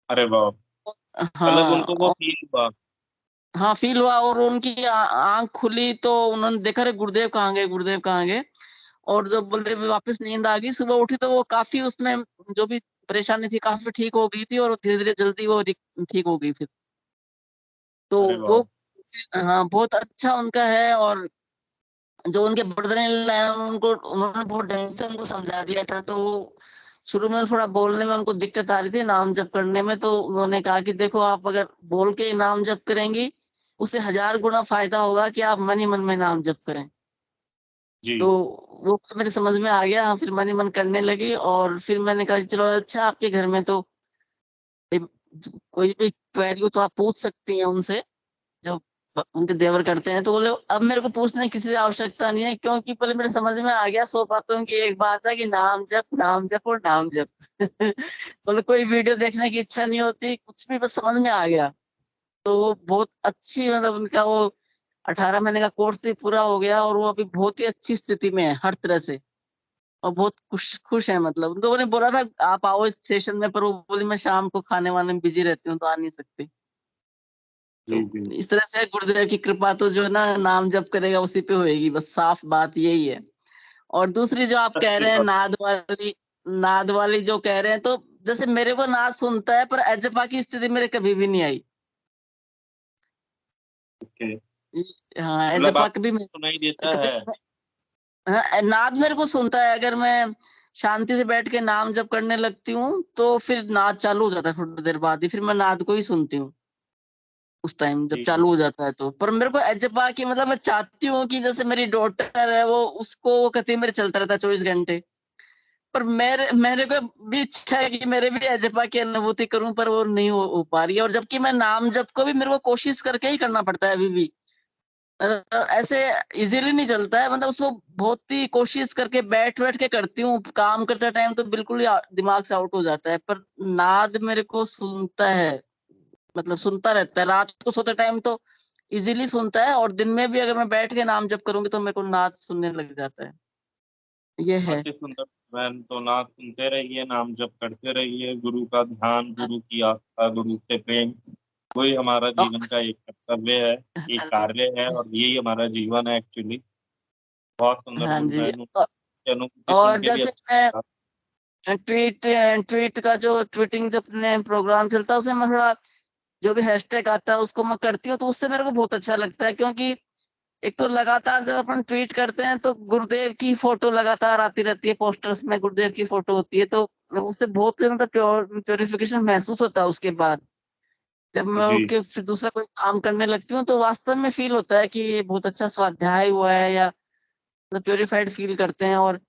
अरे वाह, मतलब हाँ, उनको वो फील हुआ। हाँ फील हुआ, और उनकी आंख खुली तो उन्होंने देखा रे गुरुदेव कहाँ गए, गुरुदेव कहाँ गए। और जब बोले वापस नींद आ गई, सुबह उठी तो वो काफी उसमें जो भी परेशानी थी काफी ठीक हो गई थी, और धीरे धीरे जल्दी वो ठीक हो गई फिर। तो अरे वो वाह। हाँ बहुत अच्छा उनका है। और जो उनके ब्रदर इन लॉ हैं, उनको उन्होंने बहुत ढंग से उनको समझा दिया था, तो शुरू में थोड़ा बोलने में उनको दिक्कत आ रही थी नाम जप करने में, तो उन्होंने कहा कि देखो आप अगर बोल के नाम जप करेंगी उससे 1000 गुना फायदा होगा कि आप मन ही मन में नाम जप करें। जी तो वो मेरे समझ में आ गया, फिर मन ही मन करने लगी। और फिर मैंने कहा चलो अच्छा आपके घर में तो कोई भी क्वेरी हो तो आप पूछ सकती हैं उनसे, जो उनके देवर करते हैं। तो बोले अब मेरे को पूछने की किसी से आवश्यकता नहीं है, क्योंकि पहले मेरे समझ में आ गया 100 बातों की एक बात है कि नाम जप और नाम जप। बोले कोई वीडियो देखने की इच्छा नहीं होती, कुछ भी बस समझ में आ गया। तो वो बहुत अच्छी, मतलब उनका वो 18 महीने का कोर्स भी पूरा हो गया और वो अभी बहुत ही अच्छी स्थिति में है हर तरह से, और बहुत खुश खुश है। मतलब उन लोगों ने बोला था आप आओ इस स्टेशन में, पर वो बोली मैं शाम को खाने वाने में बिजी रहती हूँ तो आ नहीं सकती। तो जी जी। इस तरह से गुरुदेव की कृपा तो जो है ना नाम जप करेगा उसी पे होएगी, बस साफ बात यही है। और दूसरी जो आप कह सच्ची रहे हैं बात। नाद वाली जो कह रहे हैं, तो जैसे मेरे को नाद सुनता है, पर अजपा की स्थिति मेरे कभी भी नहीं आई। ओके, हाँ मतलब अजपा आप कभी सुनाई देता कभी है। हाँ, नाद मेरे को सुनता है। अगर मैं शांति से बैठ के नाम जप करने लगती हूँ तो फिर नाद चालू हो जाता है, थोड़ी देर बाद ही फिर मैं नाद को ही सुनती हूँ उस टाइम जब जी जी। चालू हो जाता है। तो पर मेरे को एजपा की, मतलब मैं चाहती हूँ कि जैसे मेरी डॉटर है वो, उसको वो कहती है मेरे चलता रहता है 24 घंटे। पर मेरे मेरे को भी इच्छा है कि मेरे भी एजपा की अनुभूति करूं, पर वो नहीं हो पा रही है। और जबकि मैं नाम जप को भी मेरे को कोशिश करके ही करना पड़ता है अभी भी। ऐसे इजीली नहीं चलता है, मतलब उसको बहुत ही कोशिश करके बैठ बैठ के करती हूँ। काम करते टाइम तो बिल्कुल ही दिमाग से आउट हो जाता है, पर नाद मेरे को सुनता है, मतलब सुनता रहता है। रात को सोते टाइम तो इजीली सुनता है, और दिन में भी अगर मैं बैठ के नाम जप करूंगी तो मेरे को नाद सुनने लग जाता है। ये है। बहुत ही सुंदर बहन। तो नाम सुनते रहिए, नाम जप करते रहिए, गुरु का ध्यान, गुरु की आस्था, गुरु से प्रेम, वही हमारा जीवन का एक कर्तव्य है, एक कार्य है, और यही हमारा जीवन है एक्चुअली। बहुत सुंदर हाँ गुरु जी। बहन, उनकी अनुभूति सुन और के भी जैसे अच्छा मैं लगा। ट्वीट ट्वीट का जो ट्वीटिंग जब अपने प्रोग्राम चलता है उसमें मैं थोड़ा जो भी हैशटैग आता है उसको मैं करती हूँ, तो उससे मेरे को बहुत अच्छा लगता है। क्योंकि एक तो लगातार जब अपन ट्वीट करते हैं तो गुरुदेव की फोटो लगातार आती रहती है, पोस्टर्स में गुरुदेव की फोटो होती है, तो उससे बहुत मतलब प्योरिफिकेशन महसूस होता है उसके बाद। जब मैं जी उठ के फिर दूसरा कोई काम करने लगती हूँ तो वास्तव में फील होता है कि ये बहुत अच्छा स्वाध्याय हुआ है, या प्योरिफाइड फील करते हैं। और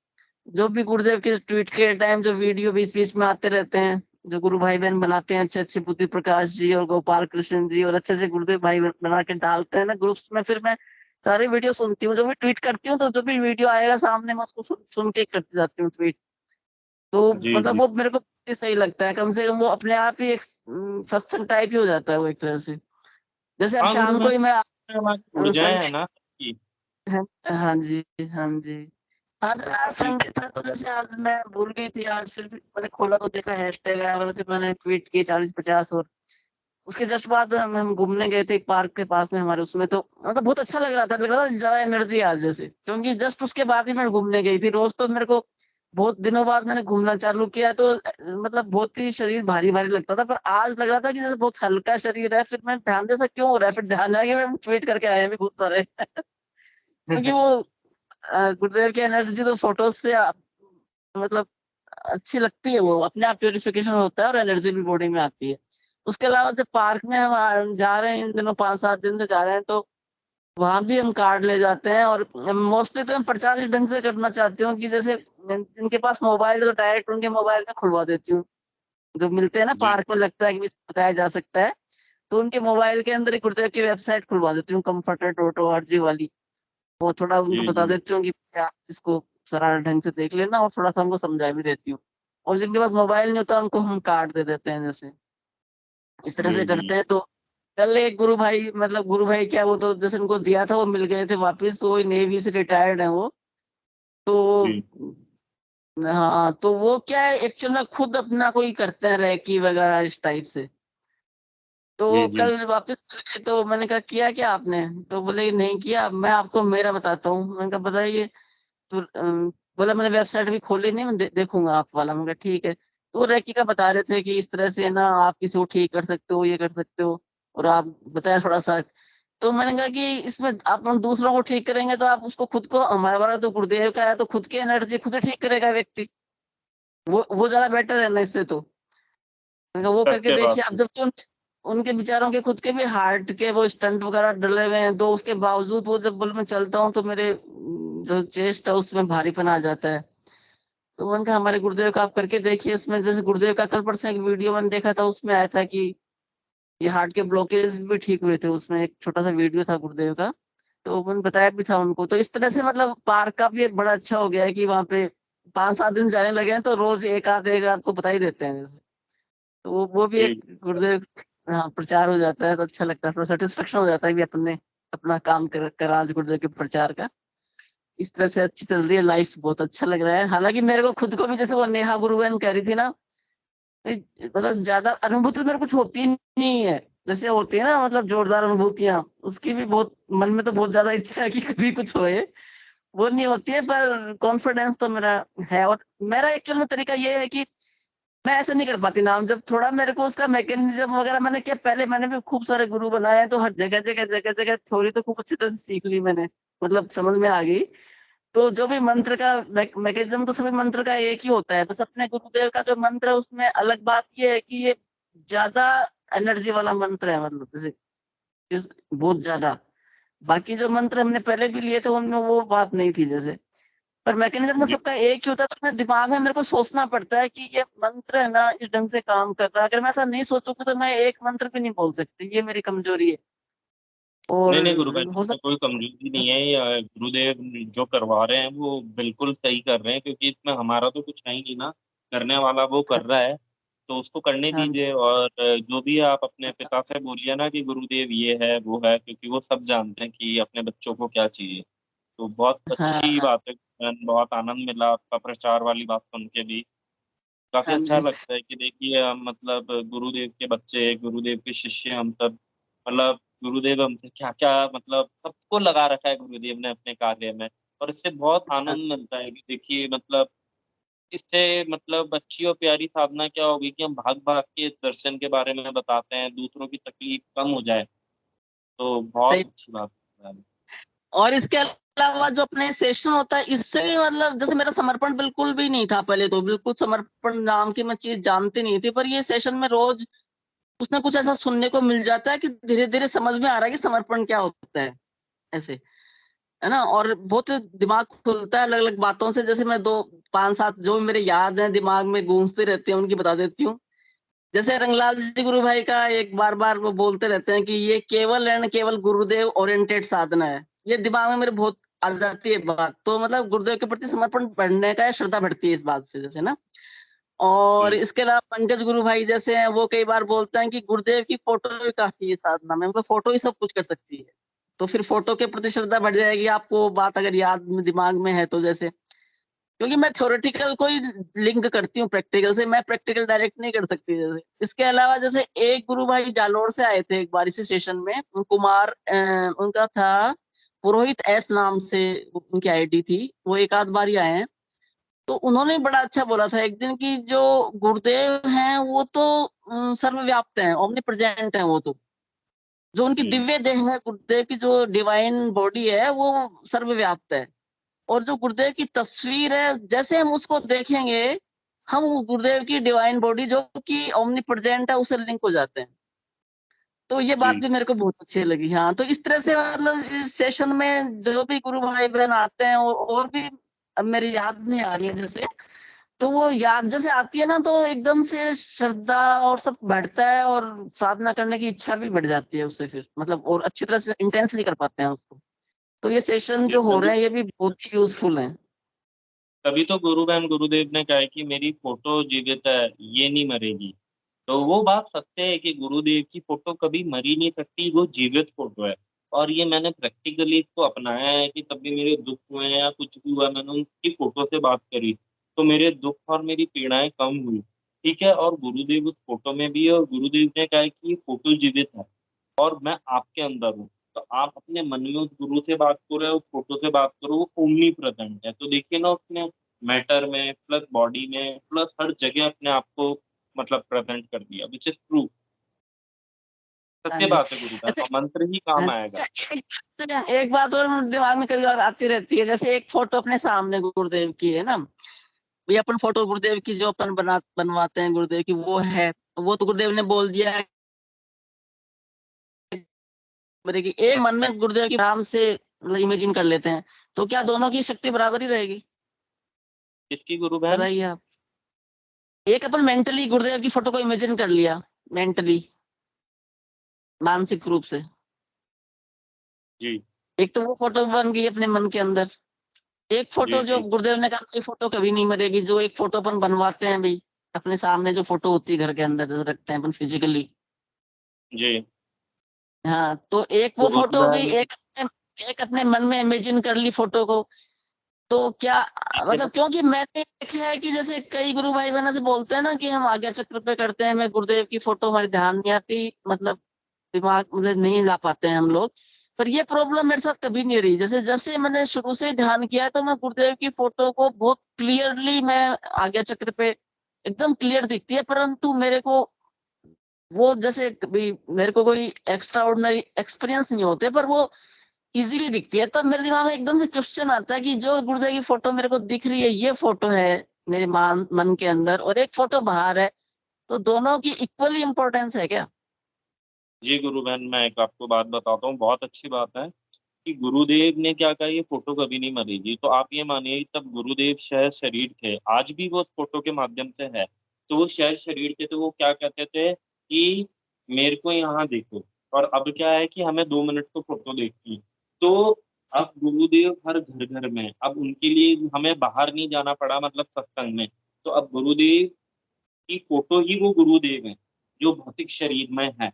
जो भी गुरुदेव के ट्वीट के टाइम जो वीडियो बीच बीच में आते रहते हैं, जो गुरु भाई बहन बनाते हैं अच्छे अच्छे, बुद्धि प्रकाश जी और गोपाल कृष्ण जी, और अच्छे से गुरुदेव भाई बना के डालते हैं ना ग्रुप्स में, फिर मैं सारी वीडियो सुनती हूँ। जो भी ट्वीट करती हूँ तो जो भी वीडियो आएगा सामने मैं उसको सुन के करती जाती हूँ ट्वीट। तो जी मतलब जी। वो मेरे को बहुत ही सही लगता है। कम से कम वो अपने आप ही एक सत्संग टाइप ही हो जाता है वो एक तरह से। जैसे अब हाँ, गुरु शाम को बहन ही मैं हमारी ऊर्जाएं है संडे, ना कि। हाँ जी, हाँ जी। आज जी संडे था तो जैसे आज मैं भूल गई थी, आज फिर मैंने खोला तो देखा हैशटैग आया हुआ था, फिर मैंने ट्वीट किए 40-50। और उसके जस्ट बाद हम घूमने गए थे एक पार्क के पास में हमारे, उसमें तो मतलब बहुत अच्छा लग रहा था ज्यादा एनर्जी आज जैसे, क्योंकि जस्ट उसके बाद ही मैं घूमने गई थी। रोज तो मेरे को बहुत दिनों बाद मैंने घूमना चालू किया तो मतलब बहुत ही शरीर भारी भारी लगता था, पर आज लग रहा था कि जैसे बहुत हल्का शरीर है। फिर मैं ध्यान जैसा क्यों हो रहा है, फिर ध्यान आया कि मैं ट्वीट करके आया भी बहुत सारे। क्योंकि वो गुरुदेव की एनर्जी तो फोटोज से मतलब अच्छी लगती है, वो अपने आप प्योरिफिकेशन होता है और एनर्जी भी बॉडी में आती है। उसके अलावा जब पार्क में हम जा रहे हैं इन दिनों, 5-7 दिन से जा रहे हैं, तो वहां भी हम कार्ड ले जाते हैं। और मोस्टली तो मैं प्रचार इस ढंग से करना चाहती हूँ कि जैसे जिनके पास मोबाइल है तो डायरेक्ट उनके मोबाइल में खुलवा देती हूँ। जो मिलते हैं ना जी पार्क में, लगता है कि इसको बताया जा सकता है, तो उनके मोबाइल के अंदर ही गुरुदेव की वेबसाइट खुलवा देती हूँ, comforter.org वाली। वो थोड़ा उनको जी बता जी। देती हूँ कि आप इसको सरल ढंग से देख लेना, और थोड़ा सा उनको समझा भी देती हूँ। और जिनके पास मोबाइल नहीं होता उनको हम कार्ड दे देते हैं, जैसे इस तरह जी से जी। करते हैं। तो कल एक गुरु भाई, मतलब गुरु भाई क्या, वो तो जैसे उनको दिया था वो मिल गए थे वापस, तो नेवी से रिटायर्ड है वो। तो जी हाँ, तो वो क्या है एक्चुअल में खुद अपना कोई करते हैं रैकी वगैरह इस टाइप से। तो जी जी। कल वापस मिल गए तो मैंने कहा किया क्या आपने, तो बोले नहीं किया, मैं आपको मेरा बताता हूँ। मैंने कहा बताइए। तो बोला मैंने वेबसाइट भी खोली नहीं, मैं देखूंगा आप वाला। मैंने कहा ठीक है। तो वो रैकी का बता रहे थे कि इस तरह से ना आप किसी को ठीक कर सकते हो, ये कर सकते हो। और आप बताया थोड़ा सा। तो मैंने कहा कि इसमें आप हम दूसरों को ठीक करेंगे तो आप उसको खुद को, हमारे वाला तो गुरुदेव का है तो खुद की एनर्जी खुद ही ठीक करेगा व्यक्ति। वो ज्यादा बेटर है ना इससे तो। मैंने कहा वो करके सत्य बात देखिए। अब है। जबकि उनके बेचारों के खुद के भी हार्ट के वो स्टंट वगैरह डले हुए हैं, तो उसके बावजूद वो जब मैं चलता हूँ तो मेरे जो चेस्ट है उसमें भारीपन आ जाता है। तो मैंने कहा हमारे गुरुदेव का आप करके देखिए इसमें। जैसे गुरुदेव का कल परसों एक वीडियो मैंने देखा था, उसमें आया था कि ये हार्ट के ब्लॉकेज भी ठीक हुए थे। उसमें एक छोटा सा वीडियो था गुरुदेव का, तो मैंने बताया भी था उनको। तो इस तरह से मतलब पार्क का भी एक बड़ा अच्छा हो गया है कि वहाँ पे 5-7 दिन जाने लगे हैं तो रोज एक आध को बता ही देते हैं जैसे। तो वो भी एक ठीक। गुरुदेव, हाँ, प्रचार हो जाता है तो अच्छा लगता है, थोड़ा सेटिस्फेक्शन हो जाता है कि अपने अपना काम करा आज गुरुदेव के प्रचार का। इस तरह से अच्छी चल रही है लाइफ, बहुत अच्छा लग रहा है। हालांकि मेरे को खुद को भी, जैसे वो नेहा गुरु बहन कह रही थी ना, मतलब ज्यादा अनुभूति तो मेरे कुछ होती नहीं है। जैसे होती है ना मतलब जोरदार अनुभूतियां, उसकी भी बहुत मन में तो बहुत ज्यादा इच्छा है कि कभी कुछ होए, वो नहीं होती है। पर कॉन्फिडेंस तो मेरा है। और मेरा एक्चुअल में तरीका ये है कि मैं ऐसे नहीं कर पाती नाम। जब थोड़ा मेरे को उसका मैकेनिज्म वगैरह मैंने किया, पहले मैंने भी खूब सारे गुरु बनाए हैं, तो हर जगह जगह जगह जगह थ्योरी तो खूब अच्छी तरह से सीख ली मैंने, मतलब समझ में आ गई। तो जो भी मंत्र का मैकेनिज्म तो सभी मंत्र का एक ही होता है। बस अपने गुरुदेव का जो मंत्र है उसमें अलग बात ये है कि ये ज्यादा एनर्जी वाला मंत्र है, मतलब जैसे बहुत ज्यादा। बाकी जो मंत्र हमने पहले भी लिए थे उनमें वो बात नहीं थी जैसे। पर मैकेनिज्म का जी। सबका एक ही होता है। तो अपने दिमाग में मेरे को सोचना पड़ता है कि ये मंत्र है ना इस ढंग से काम कर रहा है। अगर मैं ऐसा नहीं सोचूंगा तो मैं एक मंत्र भी नहीं बोल सकती, ये मेरी कमजोरी है। और नहीं नहीं गुरु भाई, हो इसमें कोई कमजोरी नहीं है। या गुरुदेव जो करवा रहे हैं वो बिल्कुल सही कर रहे हैं, क्योंकि इसमें हमारा तो कुछ है ही नहीं ना। करने वाला वो कर रहा है, तो उसको करने हाँ दीजिए। और जो भी आप अपने पिता से बोलिए ना कि गुरुदेव ये है वो है, क्योंकि वो सब जानते हैं कि अपने बच्चों को क्या चाहिए। तो बहुत अच्छी हाँ बात है। बहुत आनंद मिला आपका प्रचार वाली बात सुन के भी। काफी हाँ अच्छा जी, लगता है कि देखिए हम मतलब गुरुदेव के बच्चे, गुरुदेव के शिष्य हम सब, मतलब गुरुदेव हमसे क्या क्या मतलब सबको लगा रखा है गुरुदेव ने अपने कार्य में। और इससे बहुत हाँ आनंद मिलता है कि देखिए मतलब इससे मतलब अच्छी और प्यारी साधना क्या होगी कि हम भाग भाग के इस दर्शन के बारे में बताते हैं, दूसरों की तकलीफ कम हो जाए। तो बहुत सही। अच्छी बात है। और इसके अलावा जो अपने सेशन होता है इससे भी मतलब जैसे मेरा समर्पण बिल्कुल भी नहीं था पहले, तो बिल्कुल समर्पण नाम की मैं चीज जानती नहीं थी। पर ये सेशन में रोज कुछ ना कुछ ऐसा सुनने को मिल जाता है कि धीरे धीरे समझ में आ रहा है कि समर्पण क्या होता है ऐसे, है ना। और बहुत दिमाग खुलता है अलग अलग बातों से। जैसे मैं 2-5-7 जो मेरे याद हैं दिमाग में गूंजते रहते हैं उनकी बता देती हूँ। जैसे रंगलाल जी गुरु भाई का एक बार बार वो बोलते रहते हैं कि ये केवल एंड केवल गुरुदेव ओरिएंटेड साधना है। ये दिमाग में मेरे बहुत आ जाती है बात। तो मतलब गुरुदेव के प्रति समर्पण बढ़ने का है, श्रद्धा बढ़ती है इस बात से जैसे ना। और जी। इसके अलावा पंकज गुरु भाई जैसे हैं वो कई बार बोलते हैं कि गुरुदेव की फोटो भी काफी है साधना में, मतलब फोटो ही सब कुछ कर सकती है। तो फिर फोटो के प्रति श्रद्धा बढ़ जाएगी आपको, बात अगर याद में दिमाग में है तो जैसे। क्योंकि मैं थ्योरेटिकल को ही लिंक करती हूँ प्रैक्टिकल से, मैं प्रैक्टिकल डायरेक्ट नहीं कर सकती जैसे। इसके अलावा जैसे एक गुरु भाई जालोर से आए थे एक बार इसी सेशन में, कुमार उनका था, पुरोहित एस नाम से उनकी आईडी थी। वो एक आध बार ही आए हैं। तो उन्होंने बड़ा अच्छा बोला था एक दिन की जो गुरुदेव हैं वो तो सर्वव्याप्त हैं, ओमनी प्रेजेंट हैं वो तो। जो उनकी जी। दिव्य देह है गुरुदेव की, जो डिवाइन बॉडी है वो सर्वव्याप्त है। और जो गुरुदेव की तस्वीर है जैसे हम उसको देखेंगे, हम गुरुदेव की डिवाइन बॉडी जो कि ओमनी प्रेजेंट है उसे लिंक हो जाते हैं। तो ये बात जी। भी मेरे को बहुत अच्छी लगी। हाँ, तो इस तरह से मतलब इस सेशन में जो भी गुरु भाई बहन आते हैं और भी, अब मेरी याद नहीं आ रही है जैसे, तो वो याद जैसे आती है ना तो एकदम से श्रद्धा और सब बढ़ता है और साधना करने की इच्छा भी बढ़ जाती है उससे फिर, मतलब और अच्छी तरह से इंटेंसली कर पाते हैं उसको। तो ये सेशन जी। जो हो रहे हैं ये भी बहुत ही यूजफुल है। तभी तो गुरु बहन गुरुदेव ने कहा है कि मेरी फोटो जीवित है, ये नहीं मरेगी। तो वो बात सत्य है कि गुरुदेव की फोटो कभी मरी नहीं सकती, वो जीवित फोटो है। और ये मैंने प्रैक्टिकली इसको अपनाया है कि तब भी मेरे दुख हुए हैं या कुछ भी हुआ, मैंने उनकी फोटो से बात करी तो मेरे दुख और मेरी पीड़ाएं कम हुई। ठीक है। और गुरुदेव उस फोटो में भी है, और गुरुदेव ने कहा है कि ये फोटो जीवित है और मैं आपके अंदर हूँ। तो आप अपने मन में उस गुरु से बात करो या उस फोटो से बात करो, वो ओमनी प्रेजेंट है। तो देखिए ना, उसने मैटर में प्लस बॉडी में प्लस हर जगह अपने आप को मतलब प्रेजेंट कर दिया, विच इज ट्रू। हाँ सत्य जी। बात है गुरु का, अच्छा, और मंत्र ही काम आएगा। अच्छा, एक बात और दिमाग में कभी और आती रहती है। जैसे एक फोटो अपने सामने गुरुदेव की है ना, भाई अपन फोटो गुरुदेव की जो अपन बनवाते हैं गुरुदेव की, वो है, वो तो गुरुदेव ने बोल दिया है मेरे की एक मन में गुरुदेव की आराम से इमेजिन कर लेते हैं, तो क्या दोनों की शक्ति बराबर ही रहेगी? किसकी गुरु बहन? बताइए आप। एक अपन मेंटली गुरुदेव की फोटो को इमेजिन कर लिया, मेंटली, मानसिक रूप से, जी एक तो वो फोटो बन गई अपने मन के अंदर। एक फोटो जी जो जी गुरुदेव ने कहा, ये फोटो कभी नहीं मरेगी, जो एक फोटो अपन बनवाते हैं भाई अपने सामने, जो फोटो होती है घर के अंदर जो रखते हैं अपन फिजिकली। जी। हाँ, तो एक वो तो गुरु फोटो हो गई, बहन एक अपने मन में इमेजिन कर ली फोटो को। तो क्या, ठीक है। मतलब क्योंकि मैंने देखा है कि जैसे कई गुरु भाई बहन से बोलते हैं ना कि हम आज्ञा चक्र पे करते हैं, मैं गुरुदेव की फोटो हमारे ध्यान नहीं आती, मतलब दिमाग मतलब नहीं ला पाते हैं हम लोग। पर ये प्रॉब्लम मेरे साथ कभी नहीं रही, जैसे जैसे मैंने शुरू से ध्यान किया है, तो मैं गुरुदेव की फोटो को बहुत क्लियरली, मैं आज्ञा चक्र पे एकदम क्लियर दिखती है, परंतु मेरे को वो जैसे कभी मेरे को कोई एक्स्ट्रा ऑर्डिनरी एक्सपीरियंस नहीं होते, पर वो इजीली दिखती है। तो मेरे दिमाग में एकदम से क्वेश्चन आता है कि जो गुरुदेव की फोटो मेरे को दिख रही है, ये फोटो है मेरे मन के अंदर, और एक फोटो बाहर है, तो दोनों की इक्वली इम्पोर्टेंस है क्या? जी गुरु बहन, मैं एक आपको बात बताता हूँ, बहुत अच्छी बात है कि गुरुदेव ने क्या कहा, ये फोटो कभी नहीं मरेगी। तो आप ये मानिए तब गुरुदेव शायद शरीर थे, आज भी वो उस फोटो के माध्यम से है। तो वो शायद शरीर थे, तो वो क्या कहते थे कि मेरे को यहाँ देखो। और अब क्या है कि हमें 2 मिनट तो फोटो देखती। तो अब गुरुदेव हर घर घर में, अब उनके लिए हमें बाहर नहीं जाना पड़ा, मतलब सत्संग में। तो अब गुरुदेव की फोटो ही वो गुरुदेव है जो भौतिक शरीर में है।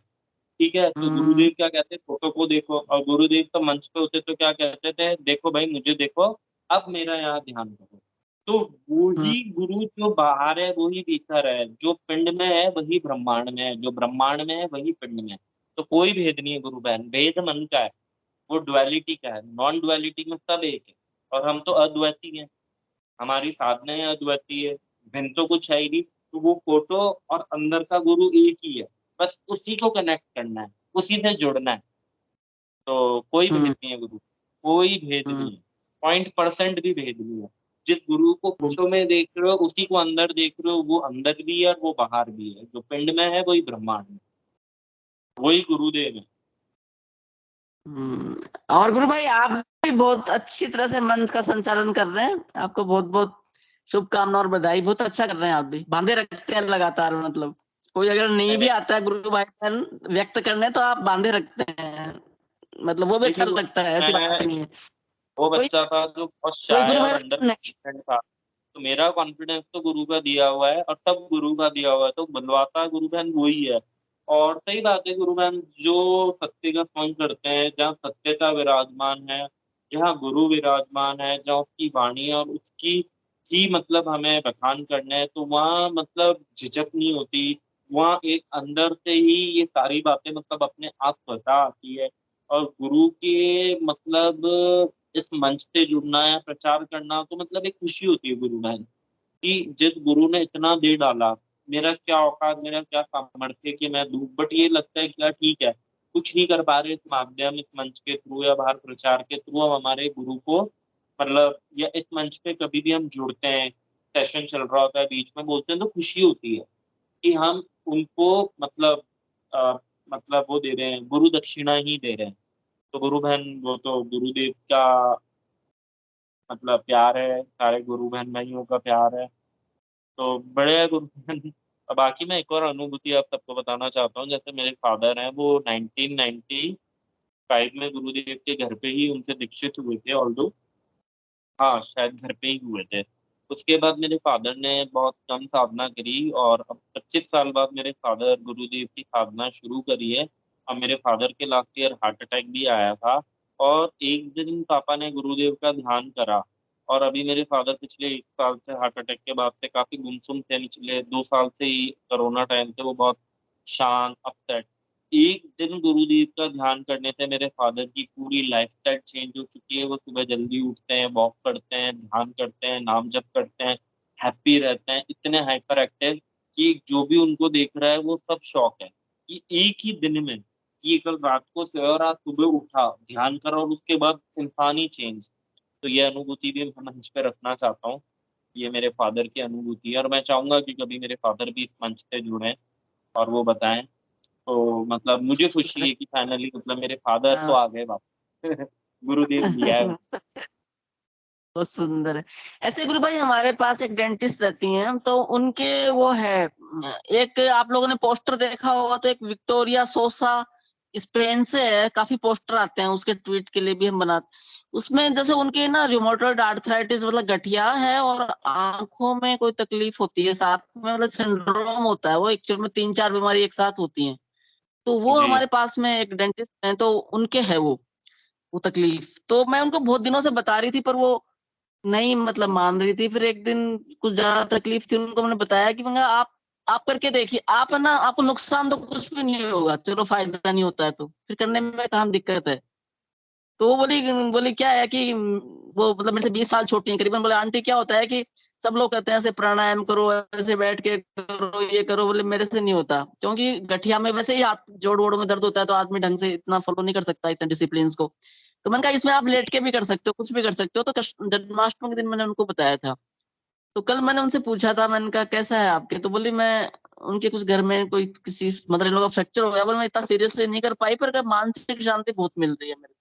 ठीक है, तो हम्म। गुरुदेव क्या कहते हैं, फोटो को देखो। और गुरुदेव तो मंच पे होते तो क्या कहते थे, देखो भाई मुझे देखो, अब मेरा यहाँ ध्यान करो। तो हम्म। वही गुरु जो बाहर है वही भीतर है, जो पिंड में है वही ब्रह्मांड में है, जो ब्रह्मांड में है वही पिंड में है। तो कोई भेद नहीं है गुरु बहन, भेद मन का है, वो डुअलिटी का है। नॉन डुअलिटी में सब एक है, और हम तो अद्वैती हैं, हमारी साधनाएं अद्वैती है, भिन्न तो कुछ है ही नहीं। तो वो फोटो और अंदर का गुरु एक ही है, बस उसी को कनेक्ट करना है, उसी से जुड़ना है। तो कोई भेद हम्म। नहीं है गुरु, कोई भेद हम्म। नहीं है, 0% भी भेद नहीं है। जिस गुरु को फोटो में देख रहे हो उसी को अंदर देख रहे हो, वो अंदर भी है और वो बाहर भी है, जो पिंड में है वही ब्रह्मांड में, वही गुरुदेव है। हम्म। और गुरु भाई आप भी बहुत अच्छी तरह से मंच का संचालन कर रहे हैं, आपको बहुत बहुत शुभकामना और बधाई, बहुत अच्छा कर रहे हैं आप भी, बांधे रखते हैं लगातार, मतलब कोई अगर नहीं भी मैंने आता है गुरु भाई बहन व्यक्त करने, तो आप बांधे रखते हैं, मतलब वो भी अच्छा देखिए लगता है, ऐसी बात मैं, नहीं है। वो कोई बच्चा था जो बहुत कोई शाय गुरु और भाई अंडर नहीं। कॉन्फिडेंट था। तो मेरा कॉन्फिडेंस तो गुरु का दिया हुआ है, और सब गुरु का दिया हुआ है, तो बुलवाता गुरु बहन वही है। और सही बात है गुरु बहन, जो सत्य का स्वांग करते हैं, जहाँ सत्यता विराजमान है, जहाँ गुरु विराजमान है, जहाँ उसकी वाणी और उसकी ही मतलब हमें बखान करना है, तो वहाँ मतलब झिझक नहीं होती। वहाँ एक अंदर से ही ये सारी बातें मतलब अपने आप स्वतः आती है। और गुरु के मतलब इस मंच से जुड़ना या प्रचार करना, तो मतलब एक खुशी होती है गुरु बहन, कि जिस गुरु ने इतना दे डाला, मेरा क्या औकात, मेरा क्या सामर्थ्य कि मैं दूं। बट ये लगता है कि यार ठीक है, कुछ नहीं कर पा रहे इस माध्यम, इस मंच के थ्रू या बाहर प्रचार के थ्रू, हम हमारे गुरु को मतलब, या इस मंच पे कभी भी हम जुड़ते हैं, सेशन चल रहा होता है बीच में बोलते हैं, तो खुशी होती है कि हम उनको मतलब अ, मतलब वो दे रहे हैं, गुरु दक्षिणा ही दे रहे हैं। तो गुरु बहन वो तो गुरुदेव का मतलब प्यार है, सारे गुरु बहन भाइयों का प्यार है। तो बड़े है गुरु बहन। और बाकी मैं एक और अनुभूति आप सबको बताना चाहता हूँ, जैसे मेरे फादर हैं, वो 1995 में गुरुदेव के घर पे ही उनसे दीक्षित हुए थे, ऑल्दो हाँ शायद घर पे ही हुए थे। उसके बाद मेरे फादर ने बहुत कम साधना करी, और अब 25 साल बाद मेरे फादर गुरुदेव की साधना शुरू करी है। अब मेरे फादर के लास्ट ईयर हार्ट अटैक भी आया था, और एक दिन पापा ने गुरुदेव का ध्यान करा। और अभी मेरे फादर पिछले 1 साल से हार्ट अटैक के बाद से काफी गुमसुम थे, पिछले 2 साल से ही कोरोना टाइम से वो बहुत शांत अपसेट। एक दिन गुरुदेव का ध्यान करने से मेरे फादर की पूरी लाइफस्टाइल चेंज हो चुकी है। वो सुबह जल्दी उठते हैं, वॉक करते हैं, ध्यान करते हैं, नाम जप करते हैं, हैप्पी रहते हैं, इतने हाइपर एक्टिव कि जो भी उनको देख रहा है वो सब शौक है कि एक ही दिन में, कि कल रात को सोया और आज सुबह उठा, ध्यान करा, और उसके बाद इंसान ही चेंज। तो ये अनुभूति भी मैं मंच पे रखना चाहता हूँ। ये मेरे फादर की अनुभूति है और मैं चाहूँगा कि कभी मेरे फादर भी इस मंच से जुड़ें और वो बताएँ। तो मतलब मुझे खुशी है कि फाइनली मतलब मेरे फादर तो आ गए वापस। गुरुदेव लिया है। बहुत सुंदर है। ऐसे गुरु भाई हमारे पास एक डेंटिस्ट रहती हैं, तो उनके वो है एक आप लोगों ने पोस्टर देखा होगा, तो एक विक्टोरिया सोसा स्पेन से है, काफी पोस्टर आते हैं उसके, ट्वीट के लिए भी हम बनाते। उसमें जैसे उनके ना रिमोटॉइड आर्थराइटिस मतलब गठिया है और आंखों में कोई तकलीफ होती है, साथ में मतलब सिंड्रोम होता है, वो एक्चुअल में 3-4 बीमारी एक साथ होती हैं। तो वो जी। हमारे पास में एक डेंटिस्ट है, तो उनके है वो तकलीफ। तो मैं उनको बहुत दिनों से बता रही थी, पर वो नहीं मतलब मान रही थी। फिर एक दिन कुछ ज्यादा तकलीफ थी, उनको मैंने बताया कि मैं आप करके देखिए, आप है ना, आपको नुकसान तो कुछ भी नहीं होगा, चलो फायदा नहीं होता है तो फिर करने में कहाँ दिक्कत है। तो वो बोली बोली क्या है कि वो मतलब मेरे से 20 साल छोटी है करीबन। बोले आंटी क्या होता है कि सब लोग कहते हैं ऐसे प्राणायाम करो, ऐसे बैठ के करो, ये करो। बोले मेरे से नहीं होता, क्योंकि गठिया में वैसे ही हाथ जोड़ वोड़ में दर्द होता है, तो आदमी ढंग से इतना फॉलो नहीं कर सकता, इतने डिसिप्लिन को। तो मैंने कहा इसमें आप लेट के भी कर सकते हो, कुछ भी कर सकते हो। तो जन्माष्टमी के दिन मैंने उनको बताया था। तो कल मैंने उनसे पूछा था, मैंने कहा कैसा है आपके, तो बोली मैं उनके कुछ घर में कोई किसी मदर इन लॉ का फ्रैक्चर हो गया। बोले मैं इतना सीरियसली नहीं कर पाई, पर मानसिक शांति बहुत मिल रही है मेरे को।